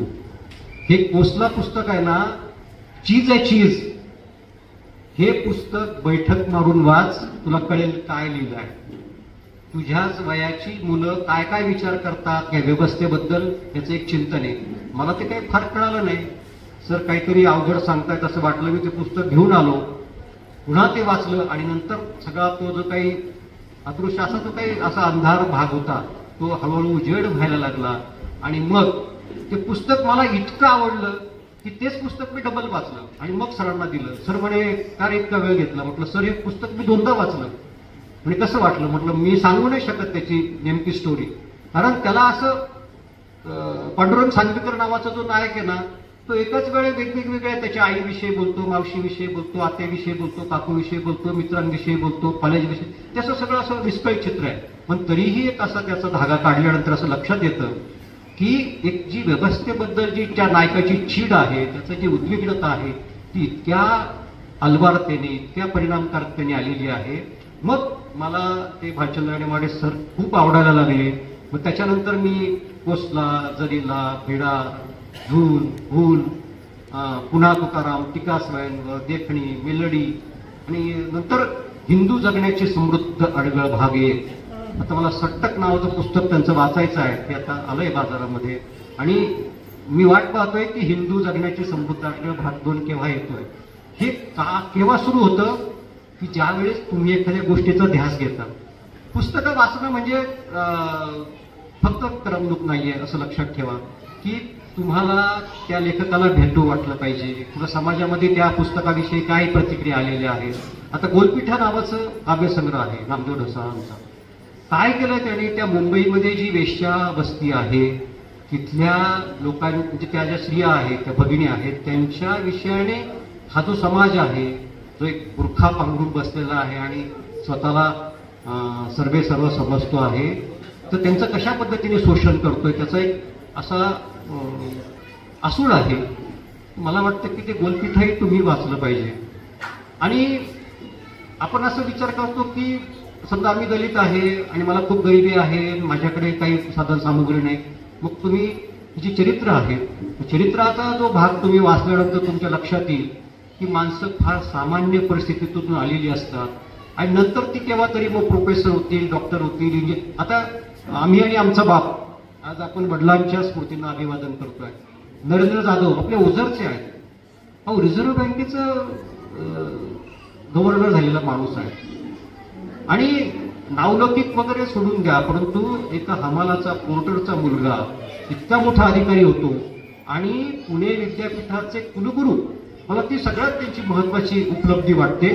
C: हे कोसला पुस्तक आहे ना, चीज आहे चीज. हे पुस्तक बैठक मारून वाच, तुला कळेल काय लिहिलं आहे. तुझ्याच वयाची मुलं काय काय विचार करतात या व्यवस्थेबद्दल याचं एक चिंतन आहे. मला ते काही फार कळालं नाही. सर काहीतरी अवघड सांगतायत असं वाटलं. मी ते पुस्तक घेऊन आलो, पुन्हा ते वाचलं आणि नंतर सगळा तो जो काही अदृश्य असा जो काही असा अंधार भाग होता तो हळूहळू उजेड व्हायला लागला. आणि मग ते पुस्तक मला इतकं आवडलं की तेच पुस्तक मी डबल वाचलं आणि मग सरांना दिलं. सर म्हणे का रे इतका वेळ घेतला? म्हटलं सर हे पुस्तक मी 2दा वाचलं. म्हणजे कसं वाटलं? म्हटलं मी सांगू नाही शकत त्याची नेमकी स्टोरी, कारण त्याला असं पांडुरंग सांगवीकर नावाचा जो नायक आहे ना, तो एकाच वेळे वेगवेगळ्या त्याच्या आईविषयी बोलतो, मावशीविषयी बोलतो, आत्याविषयी बोलतो, काकूविषयी बोलतो, मित्रांविषयी बोलतो, कॉलेजविषयी. त्याचं सगळं असं विस्कळीत चित्र आहे. पण तरीही एक असा त्याचा धागा काढल्यानंतर असं लक्षात येतं की एक जी व्यवस्थेबद्दल जी त्या नायकाची चीड आहे, त्याचं जी उद्विग्नता आहे, ती इतक्या अलवारतेने, इतक्या परिणामकारकतेने आलेली आहे. मग मला ते भालचंद्र नेमाडे सर खूप आवडायला लागले. मग त्याच्यानंतर मी कोसला, जरीला, भेडा, झूल, भूल, पुन्हा तुकाराम, टीका स्वयंवर, देखणी, मेलडी आणि नंतर हिंदू जगण्याची समृद्ध अडगळ भाग 1. आता मला सट्टक नावाचं पुस्तक त्यांचं वाचायचं आहे, ते आता आलंय बाजारामध्ये आणि मी वाट पाहतोय की हिंदू जगण्याची समृद्ध अडगळ भाग 2 केव्हा येतोय. हे केव्हा सुरू होतं की ज्या वेळेस तुम्ही एखाद्या गोष्टीचा ध्यास घेता. पुस्तकं वाचणं म्हणजे फक्त करमणूक नाहीये असं लक्षात ठेवा की तुम्हाला त्या लेखकाला भेटू वाटलं पाहिजे किंवा समाजामध्ये त्या पुस्तकाविषयी काय प्रतिक्रिया आलेल्या आहेत. आता गोलपीठा नावाचं काव्यसंग्रह आहे नामदेव ढसाळांचा. काय केलं त्याने? त्या मुंबईमध्ये जी वेश्या वस्ती आहे तिथल्या लोकांनी, म्हणजे त्या ज्या स्त्रिया आहेत, त्या भगिनी आहेत, त्यांच्या विषयाने हा जो समाज आहे, जो एक बुरखा पांघरून बसलेला आहे आणि स्वतःला सर्व समजतो आहे, तर त्यांचं कशा पद्धतीने शोषण करतोय त्याचा एक असा आसूड आहे. मला वाटतं की ते गोलपीठाही तुम्ही वाचलं पाहिजे. आणि आपण असं विचार करतो की समजा आम्ही दलित आहे आणि मला खूप गरिबी आहे, माझ्याकडे काही साधन सामुग्री नाही. मग तुम्ही जी चरित्र आहेत, चरित्राचा जो भाग तुम्ही वाचल्यानंतर तुमच्या लक्षात येईल की माणसं फार सामान्य परिस्थितीतून आलेली असतात आणि नंतर ती केव्हा तरी मग प्रोफेसर होतील, डॉक्टर होतील. आता आम्ही आणि आमचा बाप, आज आपण वडिलांच्या स्मृतींना अभिवादन करतोय. नरेंद्र जाधव आपल्या ओझरचे आहेत. अहो रिझर्व्ह बँकेचं गव्हर्नर झालेला माणूस आहे आणि नावलौकिक वगैरे सोडून द्या, परंतु एका हमालाचा, पोर्टरचा मुलगा इतका मोठा अधिकारी होतो आणि पुणे विद्यापीठाचे कुलगुरू. मला ती सगळ्यात त्यांची महत्वाची उपलब्धी वाटते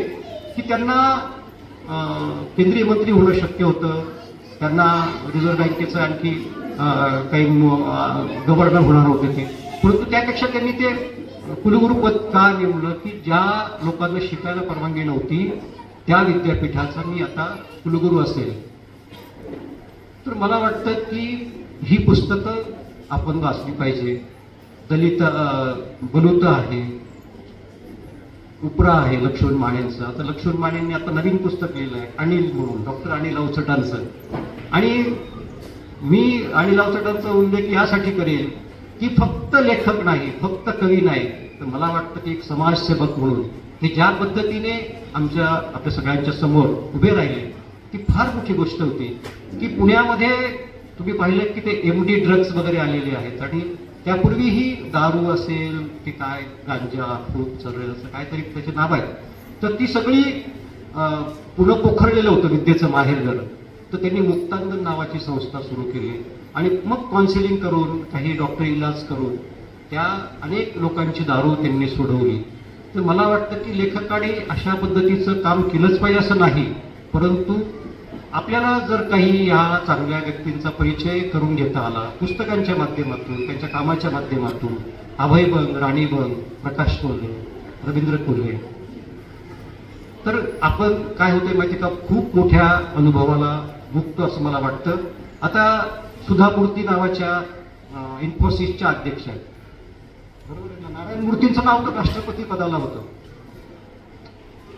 C: की त्यांना केंद्रीय मंत्री होणं शक्य होतं, त्यांना रिझर्व्ह बँकेचं आणखी काही गव्हर्नर होणार होते ते, परंतु त्यापेक्षा त्यांनी ते कुलगुरू पद का निवडलं की ज्या लोकांना शिकायला परवानगी नव्हती त्या विद्यापीठाचा मी आता कुलगुरू असेल. तर मला वाटतं की ही पुस्तकं आपण वाचली पाहिजे. दलित बलुत आहे, उपरा आहे लक्ष्मण मानेंचं. आता लक्ष्मण मानेंनी आता नवीन पुस्तक लिहिलं आहे अनिल म्हणून, डॉक्टर अनिल अवचटांचं. आणि मी अनिल अवचटांचा उल्लेख यासाठी करेल की फक्त लेखक नाही, फक्त कवी नाही, तर मला वाटतं की एक समाजसेवक म्हणून हे ज्या पद्धतीने आपल्या सगळ्यांच्या समोर उभे राहिले ती फार मोठी गोष्ट होती. की पुण्यामध्ये तुम्ही पाहिलं की ते MD ड्रग्ज वगैरे आलेले आहेत आणि त्यापूर्वीही दारू असेल की काय गांजा, फूट, चरळ असं काहीतरी त्याचे नाव आहे, तर ती सगळी पुढं पोखरलेलं होतं विद्येचं माहेरघर. तर त्यांनी मुक्तांगण नावाची संस्था सुरू केली आणि मग काउन्सिलिंग करून, काही डॉक्टर इलाज करून त्या अनेक लोकांची दारू त्यांनी सोडवली. तर मला वाटतं की लेखकाने अशा पद्धतीचं काम केलंच पाहिजे असं नाही, परंतु आपल्याला जर काही या चांगल्या व्यक्तींचा परिचय करून घेता आला पुस्तकांच्या माध्यमातून, त्यांच्या कामाच्या माध्यमातून, अभय बंग, राणी बंग, प्रकाश कोल्हे, रवींद्र कोल्हे, तर आपण काय होतंय माहिती का, खूप मोठ्या अनुभवाला मुक्तो असं मला वाटतं. आता सुधा मूर्ती नावाच्या इन्फोसिसच्या अध्यक्ष आहेत, बरोबर आहे ना. नारायण मूर्तींचं नाव तर राष्ट्रपती पदाला होतं.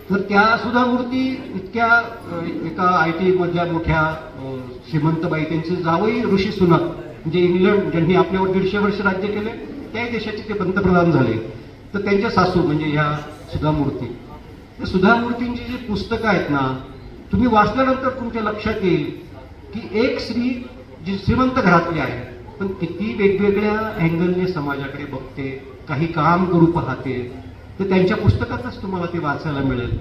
C: तर त्या सुधा मूर्ती इतक्या एका IT मधल्या मोठ्या श्रीमंतबाई, त्यांचे जावई ऋषी सुनक, म्हणजे इंग्लंड ज्यांनी आपल्यावर 150 वर्ष राज्य केले त्याही देशाचे ते पंतप्रधान झाले. तर त्यांच्या सासू म्हणजे ह्या सुधा मूर्ती. तर सुधा मूर्तींची जी पुस्तकं आहेत ना, तुम्ही वाचल्यानंतर तुमच्या लक्षात येईल की एक स्त्री जी श्रीमंत घरातली आहे पण किती वेगवेगळ्या अँगलने समाजाकडे बघते, काही काम करू पाहते, तर त्यांच्या पुस्तकातच तुम्हाला ते वाचायला मिळेल.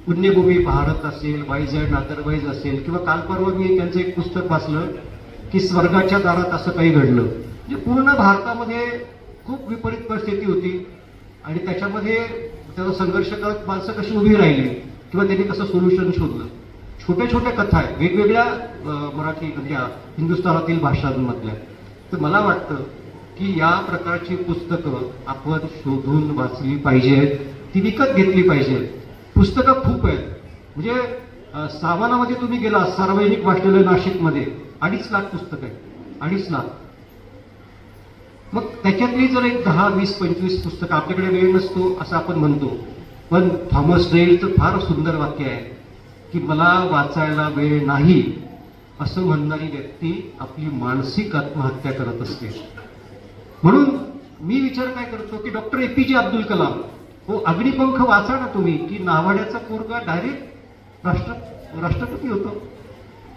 C: पुण्यभूमी भारत असेल, वाईज अँड अदरवाईज असेल, किंवा काल परवा मी त्यांचं एक पुस्तक वाचलं की स्वर्गाच्या दारात असं काही घडलं. म्हणजे पूर्ण भारतामध्ये खूप विपरीत परिस्थिती होती आणि त्याच्यामध्ये त्याचा संघर्ष करत माणसं कशी उभी राहिली किंवा त्यांनी कसं सोल्युशन शोधलं. छोट्या छोट्या कथा आहेत वेगवेगळ्या मराठी म्हणजे हिंदुस्थानातील भाषांमधल्या. तर मला वाटतं की या प्रकारची पुस्तकं आपण शोधून वाचली पाहिजेत, ती विकत घेतली पाहिजेत. पुस्तकं खूप आहेत. म्हणजे सामानामध्ये तुम्ही गेला सार्वजनिक वाचलेलं नाशिकमध्ये 2.5 लाख पुस्तकं आहेत, 2.5 लाख. मग त्याच्यातली जर एक 10, 20, 25 पुस्तकं, आपल्याकडे वेळ नसतो असं आपण म्हणतो, पण थॉमस रेलचं फार सुंदर वाक्य आहे की मला वाचायला वेळ नाही असं म्हणणारी व्यक्ती आपली मानसिक आत्महत्या करत असते. म्हणून मी विचार काय करतो की डॉक्टर APJ अब्दुल कलाम, हो अग्निपंख वाचा ना तुम्ही, की नावाड्याचा पोरगा डायरेक्ट राष्ट्रपती होतो,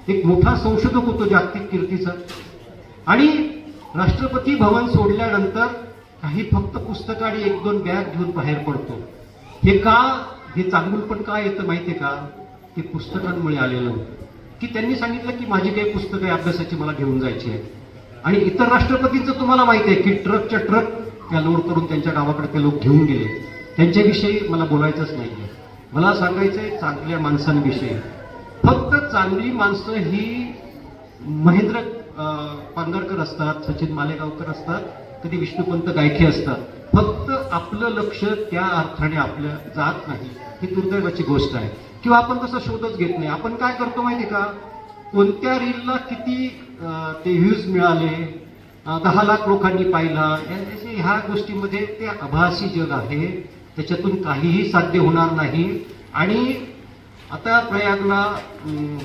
C: एक मोठा संशोधक होतो जागतिक कीर्तीचा, आणि राष्ट्रपती भवन सोडल्यानंतर काही फक्त पुस्तकं आणि 1-2 बॅग घेऊन बाहेर पडतो. हे का, हे चांगलं पण का येतं माहितीये का, ते पुस्तकांमुळे आलेलं होतं. की त्यांनी सांगितलं की माझी काही पुस्तकं आहे अभ्यासाची मला घेऊन जायची आहे. आणि इतर राष्ट्रपतींचं तुम्हाला माहिती आहे की ट्रकच्या ट्रक त्या लोड करून त्यांच्या गावाकडे ते लोक घेऊन गेले. त्यांच्याविषयी मला बोलायचंच नाहीये. मला सांगायचंय चांगल्या माणसांविषयी. फक्त चांगली माणसं ही महेंद्र पांगरकर असतात, सचिन मालेगावकर असतात, कधी विष्णुपंत गायके असतात. फक्त आपलं लक्ष त्या अर्थाने आपल्या जात नाही, ही दुर्दैवाची गोष्ट आहे. किंवा आपण तसं शोधच घेत नाही. आपण काय करतो माहिती का, कोणत्या रीलला किती ते व्ह्यूज मिळाले, 10 लाख लोकांनी पाहिला, ह्या गोष्टीमध्ये ते आभासी जग आहे, त्याच्यातून काहीही साध्य होणार नाही. आणि आता प्रयागला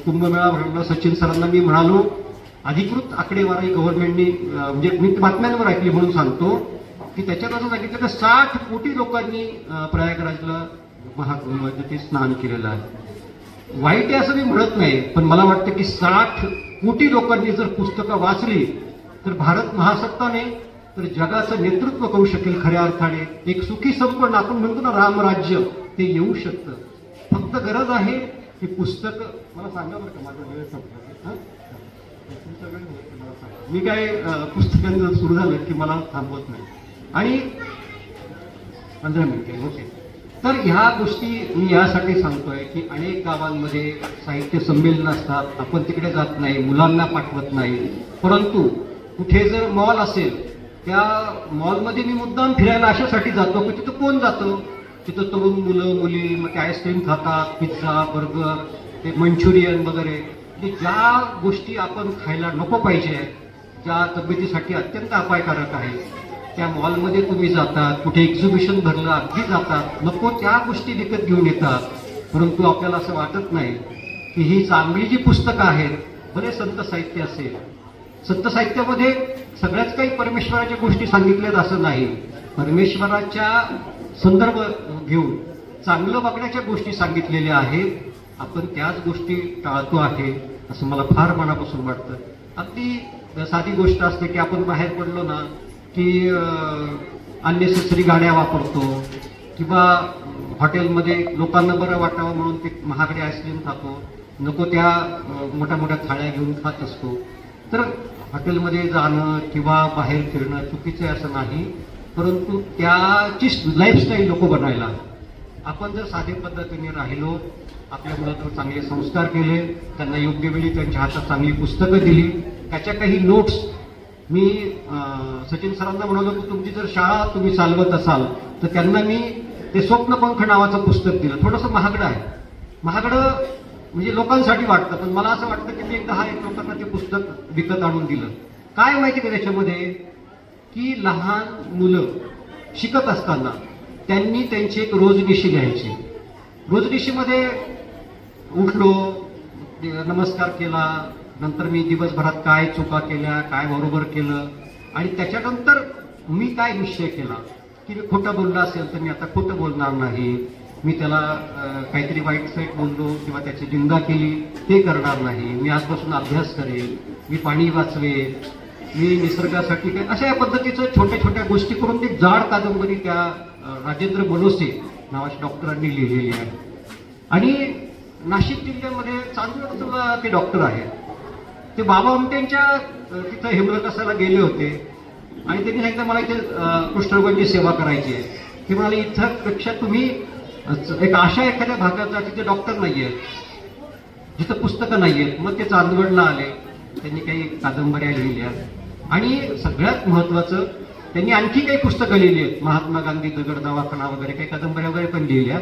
C: कुंभमेळा भरला, सचिन सरांना मी म्हणालो अधिकृत आकडेवारी गव्हर्नमेंटनी म्हणजे मी बातम्यांवर ऐकली म्हणून सांगतो की त्याच्यात असं सांगितलं की 60 कोटी लोकांनी प्रयागराजला महाकुंभामध्ये ते स्नान केलेलं आहे. वाईट आहे असं मी म्हणत नाही, पण मला वाटतं की 60 कोटी लोकांनी जर पुस्तकं वाचली तर भारत महासत्ताने तर जगाचं नेतृत्व करू शकेल खऱ्या अर्थाने. एक सुखी संपन्न आपण म्हणतो ना रामराज्य, ते येऊ शकतं. फक्त गरज आहे की पुस्तकं. मला सांगा बरं का, माझा वेळ संपला, मी काय पुस्तकांचं सुरू झालं की मला थांबवत नाही. आणि 15 मिनिटे ओके. तर ह्या गोष्टी मी यासाठी सांगतोय की अनेक गावांमध्ये साहित्य संमेलन असतात, आपण तिकडे जात नाही, मुलांना पाठवत नाही. परंतु कुठे जर मॉल असेल, त्या मॉलमध्ये मी मुद्दाम फिरायला अशासाठी जातो की तिथं कोण जातं, तिथं तरुण मुलं मुली, मग ते आईस्क्रीम खातात, पिझ्झा बर्गर, ते मंचुरियन वगैरे, ज्या गोष्टी आपण खायला नको पाहिजे, ज्या तब्येतीसाठी अत्यंत अपायकारक आहे, त्या मॉलमध्ये तुम्ही जातात, कुठे एक्झिबिशन भरलं अगदी जातात, नको त्या गोष्टी विकत घेऊन येतात. परंतु आपल्याला असं वाटत नाही की ही चांगली जी पुस्तकं आहेत, बरे संत साहित्य असेल, संत साहित्यामध्ये सगळ्याच काही परमेश्वराच्या गोष्टी सांगितल्यात असं नाही. परमेश्वराच्या संदर्भ घेऊन चांगलं वागण्याच्या गोष्टी सांगितलेल्या आहेत. आपण त्याच गोष्टी टाळतो आहे असं मला फार मनापासून वाटतं. अगदी साधी गोष्ट असते की आपण बाहेर पडलो ना की अननेसेसरी गाड्या वापरतो, किंवा हॉटेलमध्ये लोकांना बरं वाटावं म्हणून ते महागडे आईस्क्रीम खातो, नको त्या मोठ्या मोठ्या थाळ्या घेऊन खात असतो. तर हॉटेलमध्ये जाणं किंवा बाहेर फिरणं चुकीचं आहे असं नाही, परंतु त्याची लाईफस्टाईल नको बनायला. आपण जर साधे पद्धतीने राहिलो, आपल्या मुलांवर चांगले संस्कार केले, त्यांना योग्य वेळी त्यांच्या हातात चांगली पुस्तकं दिली, त्याच्या काही नोट्स. मी सचिन सरांना म्हणालो की तुमची जर शाळा तुम्ही चालवत असाल तर त्यांना मी ते स्वप्नपंख नावाचं पुस्तक दिलं. थोडंसं महागडं आहे, महागडं म्हणजे लोकांसाठी वाटतं, पण मला असं वाटतं की मी एक 10 लोकांना ते पुस्तक विकत आणून दिलं. काय माहिती का त्याच्यामध्ये, की लहान मुलं शिकत असताना त्यांनी त्यांची एक रोजनिशी घ्यायची. रोजनिशीमध्ये उठलो, नमस्कार केला, नंतर मी दिवसभरात काय चुका केल्या, काय बरोबर केलं, आणि त्याच्यानंतर मी काय निश्चय केला की मी खोटं बोललं असेल तर मी आता खोटं बोलणार नाही, मी त्याला काहीतरी वाईट साईट बोललो किंवा त्याची निंदा केली ते करणार नाही, मी आजपासून अभ्यास करेन, मी पाणी वाचवेन, मी निसर्गासाठी काय, अशा या पद्धतीचं छोट्या छोट्या गोष्टी करून ती जाड कादंबरी त्या राजेंद्र बनोसे नावाच्या डॉक्टरांनी लिहिलेली आहे. आणि नाशिक जिल्ह्यामध्ये चांदवडला ते डॉक्टर आहेत, ते बाबा आमटेंच्या तिथं हेमलकसाला गेले होते आणि त्यांनी सांगितलं मला इथे कुष्ठरोगांची सेवा करायची आहे. ते म्हणाले इथं पेक्षा तुम्ही एक अशा एखाद्या भागात जा जिथे डॉक्टर नाहीये, जिथं पुस्तकं नाहीयेत. मग ते चांदवडला आले, त्यांनी काही कादंबऱ्या लिहिल्या आणि सगळ्यात महत्वाचं त्यांनी आणखी काही पुस्तकं लिहिली आहेत. महात्मा गांधी दगड दवाखाना वगैरे काही कादंबऱ्या वगैरे पण लिहिल्या.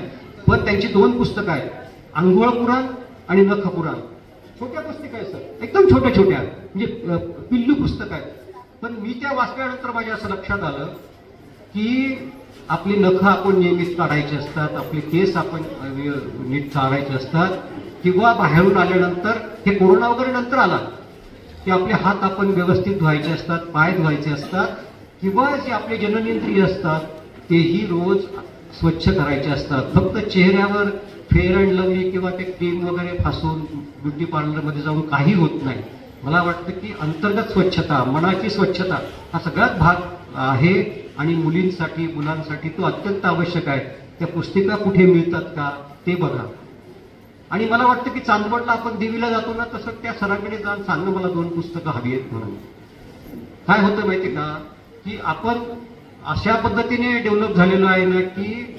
C: पण त्यांची 2 पुस्तकं आहेत, अंघोळ पुराण आणि नख पुराण. छोट्या पुस्तकं आहेत सर, एकदम छोट्या छोट्या, म्हणजे पिल्लू पुस्तकं आहेत. पण मी त्या वाचल्यानंतर माझ्या असं लक्षात आलं की आपली नखं आपण नियमित काढायची असतात, आपले केस आपण नीट चाळायचे असतात, किंवा बाहेरून आल्यानंतर, हे कोरोना वगैरे नंतर आला, की आपले हात आपण व्यवस्थित धुवायचे असतात, पाय धुवायचे असतात, किंवा जे आपले जननेंद्रिय असतात तेही रोज स्वच्छ करायचे असतात. फक्त चेहऱ्यावर फेअर अँड लवली किंवा ते क्रीम वगैरे फासून ब्युटी पार्लरमध्ये जाऊन काही होत नाही. मला वाटतं की अंतर्गत स्वच्छता, मनाची स्वच्छता हा सगळ्यात भाग आहे आणि मुलींसाठी मुलांसाठी तो अत्यंत आवश्यक आहे. त्या पुस्तिका कुठे मिळतात का ते बघा. आणि मला वाटतं की चांदवडला आपण देवीला जातो ना, तसं त्या सरांकडे जाऊन सांगणं मला 2 पुस्तकं हवी आहेत म्हणून. काय होतं माहिती का, की आपण अशा पद्धतीने डेव्हलप झालेलो आहे ना की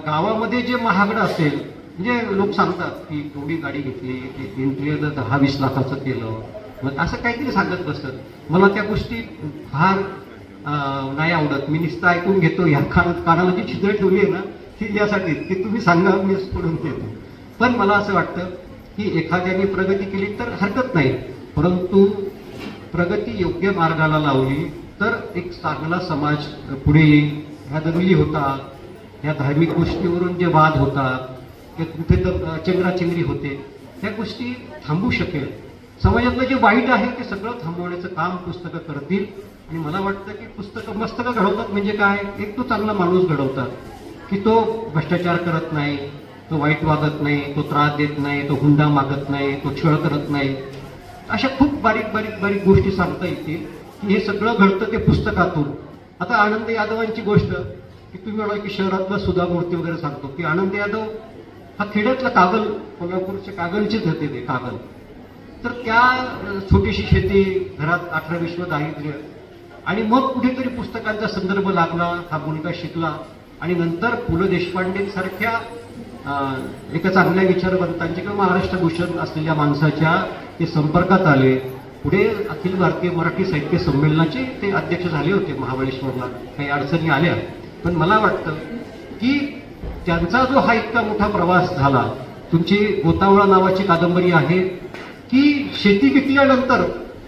C: गावामध्ये जे महागडं असेल, म्हणजे लोक सांगतात की एवढी गाडी घेतली, इंटिरियर 10-20 लाखाचं केलं, मग असं काहीतरी सांगत बसत. मला त्या गोष्टी फार नाही आवडत. मी नुसतं ऐकून घेतो. ह्या कानाला जी छिद्र ठेवली आहे ना ती यासाठी की तुम्ही सांगा, मी सोडून घेतो. पण मला असं वाटतं की एखाद्याने प्रगती केली तर हरकत नाही, परंतु प्रगती योग्य मार्गाला लावली तर एक चांगला समाज पुढे येईल. ह्या दंगली होतात, ह्या धार्मिक गोष्टीवरून जे वाद होतात, ते कुठे चेंगराचेंगरी होते, त्या गोष्टी थांबू शकेल. समाजातलं जे वाईट आहे ते सगळं थांबवण्याचं काम पुस्तकं करतील. आणि मला वाटतं की पुस्तकं मस्तकं घडवतात म्हणजे काय, एक तो चांगला माणूस घडवतात की तो भ्रष्टाचार करत नाही, तो वाईट वागत नाही, तो त्रास देत नाही, तो हुंडा मागत नाही, तो छळ करत नाही. अशा खूप बारीक बारीक बारीक गोष्टी सांगता येतील की हे सगळं घडतं ते पुस्तकातून. आता आनंद यादवांची गोष्ट की तुम्ही म्हणाल की शहरातला सुधा मूर्ती वगैरे सांगतो, की आनंद यादव हा खेड्यातला कागल, कोल्हापूरच्या कागलचेच होते ते कागल. तर त्या छोटीशी शेती, घरात 18-20 दारिद्र्य, आणि मग कुठेतरी पुस्तकांचा संदर्भ लागला, हा मुलगा शिकला आणि नंतर पु ल देशपांडेंसारख्या एका चांगल्या विचारवंतांच्या किंवा महाराष्ट्र भूषण असलेल्या माणसाच्या ते संपर्कात आले. पुढे अखिल भारतीय मराठी साहित्य संमेलनाचे ते अध्यक्ष झाले होते महाबळेश्वरला. काही अडचणी आल्या, पण मला वाटतं की त्यांचा जो हा इतका मोठा प्रवास झाला. तुमची गोतावळा नावाची कादंबरी आहे की शेती विकल्यानंतर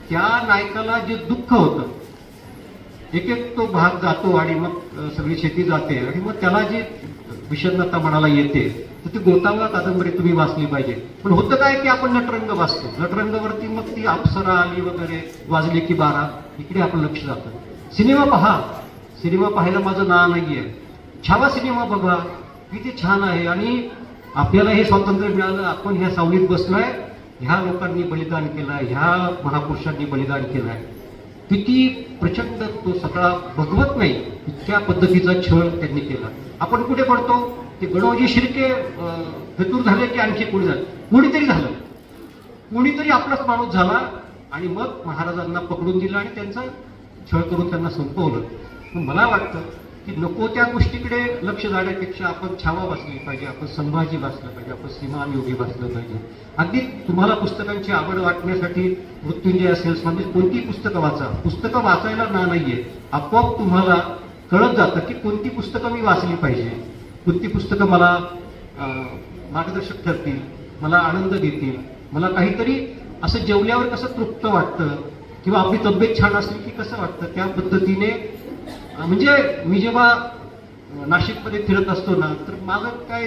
C: त्या नायकाला जे दुःख होतं, एक एक तो भाग जातो आणि मग सगळी शेती जाते आणि मग त्याला जी विषण्णता मनाला येते, तर ती गोतावळा कादंबरी तुम्ही वाचली पाहिजे. पण होतं काय की आपण नटरंग वाचतो, नटरंगावरती मग ती अप्सरा आली वगैरे, वाजले की 12, इकडे आपलं लक्ष जातं. सिनेमा पहा, सिनेमा पाहायला माझं नाव नाहीये, छावा सिनेमा बघा, किती छान आहे. आणि आपल्याला हे स्वातंत्र्य मिळालं, आपण ह्या सावलीत बसलोय, ह्या लोकांनी बलिदान केलंय, ह्या महापुरुषांनी बलिदान केलंय. किती प्रचंड तो सगळा भगवत नाही इतक्या पद्धतीचा छळ त्यांनी केला. आपण कुठे पडतो, ते गणोजी शिर्के चतुर झाले की आणखी कोणी झालं, कोणीतरी झालं, कोणीतरी आपलाच माणूस झाला आणि मग महाराजांना पकडून दिला आणि त्यांचा छळ करून त्यांना संपवलं. पण मला वाटतं की नको त्या गोष्टीकडे लक्ष जाण्यापेक्षा आपण छावा वाचली पाहिजे, आपण संभाजी वाचलं पाहिजे, आपण श्रीमान योगी वाचलं पाहिजे. अगदी तुम्हाला पुस्तकांची आवड वाटण्यासाठी मृत्युंजय असेल, स्वामी कोणती पुस्तकं वाचा, पुस्तकं वाचायला नाहीये, आपोआप तुम्हाला कळत जातं की कोणती पुस्तकं मी वाचली पाहिजे, कोणती पुस्तकं मला मार्गदर्शक ठरतील, मला आनंद देतील, मला काहीतरी असं जेवल्यावर कसं तृप्त वाटतं किंवा आपली तब्येत छान असली की कसं वाटतं, त्या पद्धतीने. म्हणजे मी जेव्हा नाशिकमध्ये फिरत असतो ना, तर माझं काय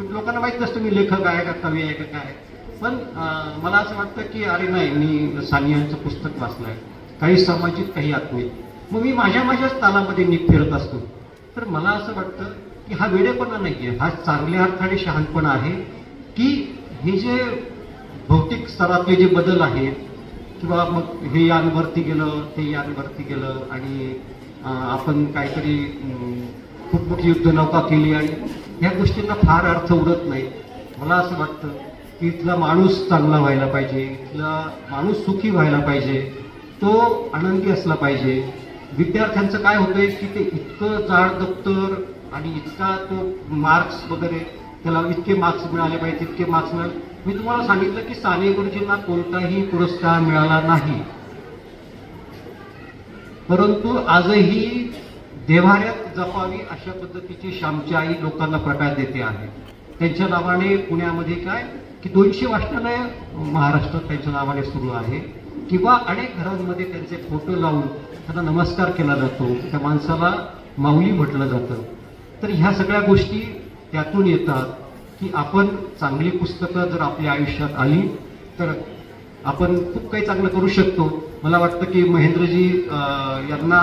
C: लोकांना माहीत नसतं मी लेखक आहे का कवी आहे का काय, पण मला असं वाटतं की अरे नाही, मी सानियांचं पुस्तक वाचलंय, काही सामाजिक काही आत्मिक, मग मी माझ्याच तालामध्ये नीट फिरत असतो. तर मला असं वाटतं की हा वेडेपणा नाहीये, हा चांगल्या अर्थाने शहाणपणा आहे की हे जे भौतिक स्तरातले जे बदल आहेत किंवा मग हे यानवरती गेलं ते यानवरती गेलं आणि आपण काहीतरी खूप मोठी युद्धनौका केली आणि ह्या गोष्टींना फार अर्थ उरत नाही. मला असं वाटतं की इथला माणूस चांगला व्हायला पाहिजे, इथला माणूस सुखी व्हायला पाहिजे, तो आनंदी असला पाहिजे. विद्यार्थ्यांचं काय होतंय की ते इतकं जाड दप्तर आणि इतका तो मार्क्स वगैरे, त्याला इतके मार्क्स मिळाले पाहिजे, इतके मार्क्स मिळाले. मी तुम्हाला सांगितलं की साने गुरुजींना कोणताही पुरस्कार मिळाला नाही, परंतु आजही देव्हाऱ्यात जपावी अशा पद्धतीची श्यामची आई लोकांना प्रकाश देते आहे. त्यांच्या नावाने पुण्यामध्ये काय की 200 वाचनालय महाराष्ट्रात त्यांच्या नावाने सुरू आहे किंवा अनेक घरांमध्ये त्यांचे फोटो लावून त्यांना नमस्कार केला जातो, त्या माणसाला माऊली म्हटलं जातं. तर ह्या सगळ्या गोष्टी त्यातून येतात की आपण चांगली पुस्तकं जर आपल्या आयुष्यात आली तर आपण खूप काही चांगलं करू शकतो. मला वाटतं की महेंद्रजी यांना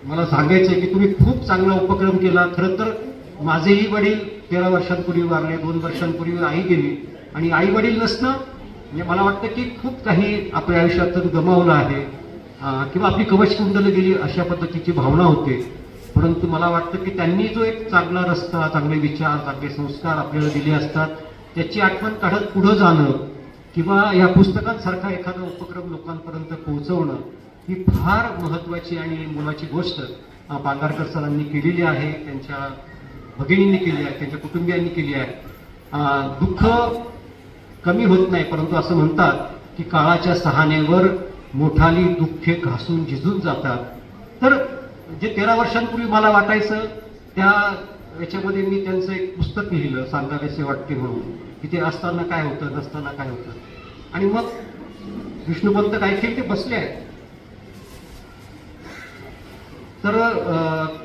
C: मला सांगायचं आहे की तुम्ही खूप चांगला उपक्रम केला. खरं तर माझेही वडील 13 वर्षांपूर्वी वारले, 2 वर्षांपूर्वी आई गेली आणि आई वडील नसणं म्हणजे मला वाटतं की खूप काही आपल्या आयुष्यातून गमावलं आहे किंवा आपली कवचकुंडलं गेली अशा पद्धतीची भावना होते. परंतु मला वाटतं की त्यांनी जो एक चांगला रस्ता, चांगले विचार, चांगले संस्कार आपल्याला दिले असतात त्याची आठवण काढत पुढे जाणं किंवा या पुस्तकांसारखा एखादा उपक्रम लोकांपर्यंत पोहोचवणं ही फार महत्वाची आणि मुलाची गोष्ट पांगारकर सरांनी केलेली आहे, त्यांच्या भगिनींनी केली आहे, त्यांच्या कुटुंबियांनी केली आहे. दुःख कमी होत नाही, परंतु असं म्हणतात की काळाच्या सहानेवर मोठाली दुःखे घासून झिजून जातात. तर जे 13 वर्षांपूर्वी मला वाटायचं त्या याच्यामध्ये मी त्यांचं एक पुस्तक लिहिलं, सांगावेसे वाटते म्हणून, की ते असताना काय होतं, नसताना काय होतं. आणि मग विष्णुपंत काय केले ते बसले आहेत. तर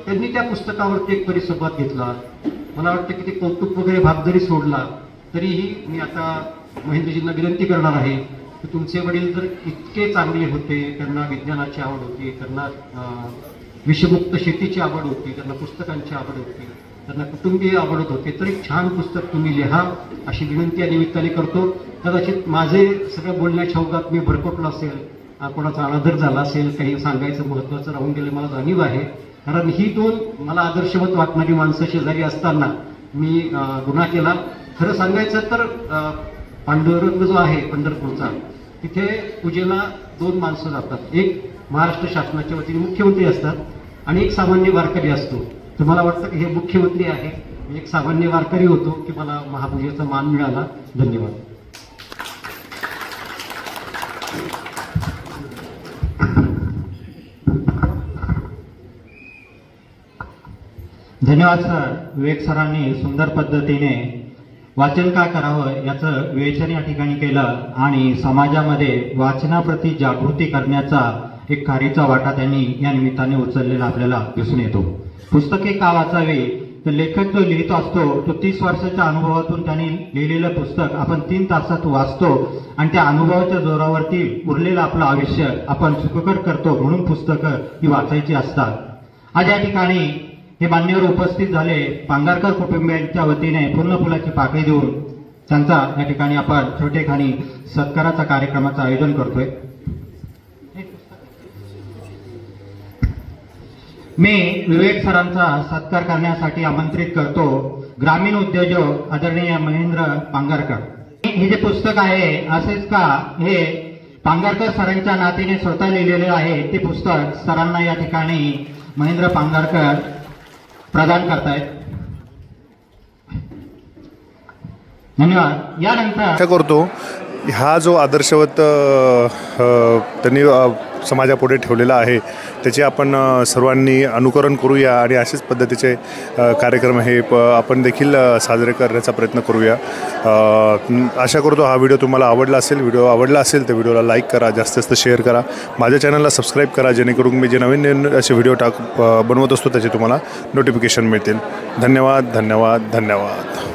C: त्यांनी त्या पुस्तकावरती एक परिसंवाद घेतला. मला वाटतं की ते कौतुक वगैरे भाग जरी सोडला तरीही मी आता महेंद्रजींना विनंती करणार आहे की तुमचे वडील जर इतके चांगले होते, त्यांना विज्ञानाची आवड होती, त्यांना विषमुक्त शेतीची आवड होती, त्यांना पुस्तकांची आवड होती, त्यांना कुटुंबीय आवडत होते, तर एक छान पुस्तक तुम्ही लिहा अशी विनंती या निमित्ताने करतो. कदाचित माझे सगळं बोलण्याच्या ओघात मी भरकटलो असेल, कोणाचा अनादर झाला असेल, काही सांगायचं महत्वाचं राहून गेले मला जाणीव आहे. कारण ही 2 मला आदर्शवत वाटणारी माणसं शेजारी असताना मी गुन्हा केला. खरं सांगायचं तर पांडुरंग जो आहे पंढरपूरचा, तिथे पूजेला 2 माणसं जातात. एक महाराष्ट्र शासनाच्या वतीने मुख्यमंत्री असतात आणि एक सामान्य वारकरी असतो. तर मला वाटतं की हे मुख्यमंत्री आहे, मी एक सामान्य वारकरी होतो की मला महापूजेचा मान मिळाला. धन्यवाद.
B: धन्यवाद सर. विवेक सरांनी सुंदर पद्धतीने वाचन का करावं याचं विवेचन या ठिकाणी केलं आणि समाजामध्ये वाचनाप्रती जागृती करण्याचा एक खारीचा वाटा त्यांनी या निमित्ताने उचललेला आपल्याला दिसून येतो. पुस्तके का वाचावी तर लेखक जो लिहित असतो तो 30 वर्षाच्या अनुभवातून त्यांनी लिहिलेलं पुस्तक आपण 3 तासात वाचतो आणि त्या अनुभवाच्या जोरावरती उरलेलं आपलं आयुष्य आपण सुखकर करतो. म्हणून पुस्तकं ही वाचायची असतात. आज या ठिकाणी हे मान्यवर उपस्थित झाले. पांगारकर कुटुंबियांच्या वतीने पूर्ण फुलाची पाकळी देऊन त्यांचा या ठिकाणी आपण छोटेखानी सत्काराचा कार्यक्रमाचं आयोजन करतोय. मी विवेक सरांचा सत्कार करण्यासाठी आमंत्रित करतो ग्रामीण उद्योजक आदरणीय महेंद्र पांगारकर. हे जे पुस्तक आहे असेच का हे पांगारकर सरांच्या नातीने स्वतः लिहिलेले आहे. ते पुस्तक सरांना या ठिकाणी महेंद्र पांगारकर प्रदान करतायत. धन्यवाद. यानंतर
A: आशा करतो हा जो आदर्शवत त्यांनी समाजापुढे ठेवलेला आहे त्याचे आपण सर्वांनी अनुकरण करूया आणि अशाच पद्धतीचे कार्यक्रम हे आपण देखील साजरे करण्याचा प्रयत्न करूया. आशा करतो हा व्हिडिओ तुम्हाला आवडला असेल. व्हिडिओ आवडला असेल तर व्हिडिओला लाईक करा, जास्तीत जास्त शेअर करा, माझ्या चॅनलला सबस्क्राईब करा, जेणेकरून मी जे नवीन असे व्हिडिओ बनवत असतो त्याचे तुम्हाला नोटिफिकेशन मिळतील. धन्यवाद धन्यवाद धन्यवाद.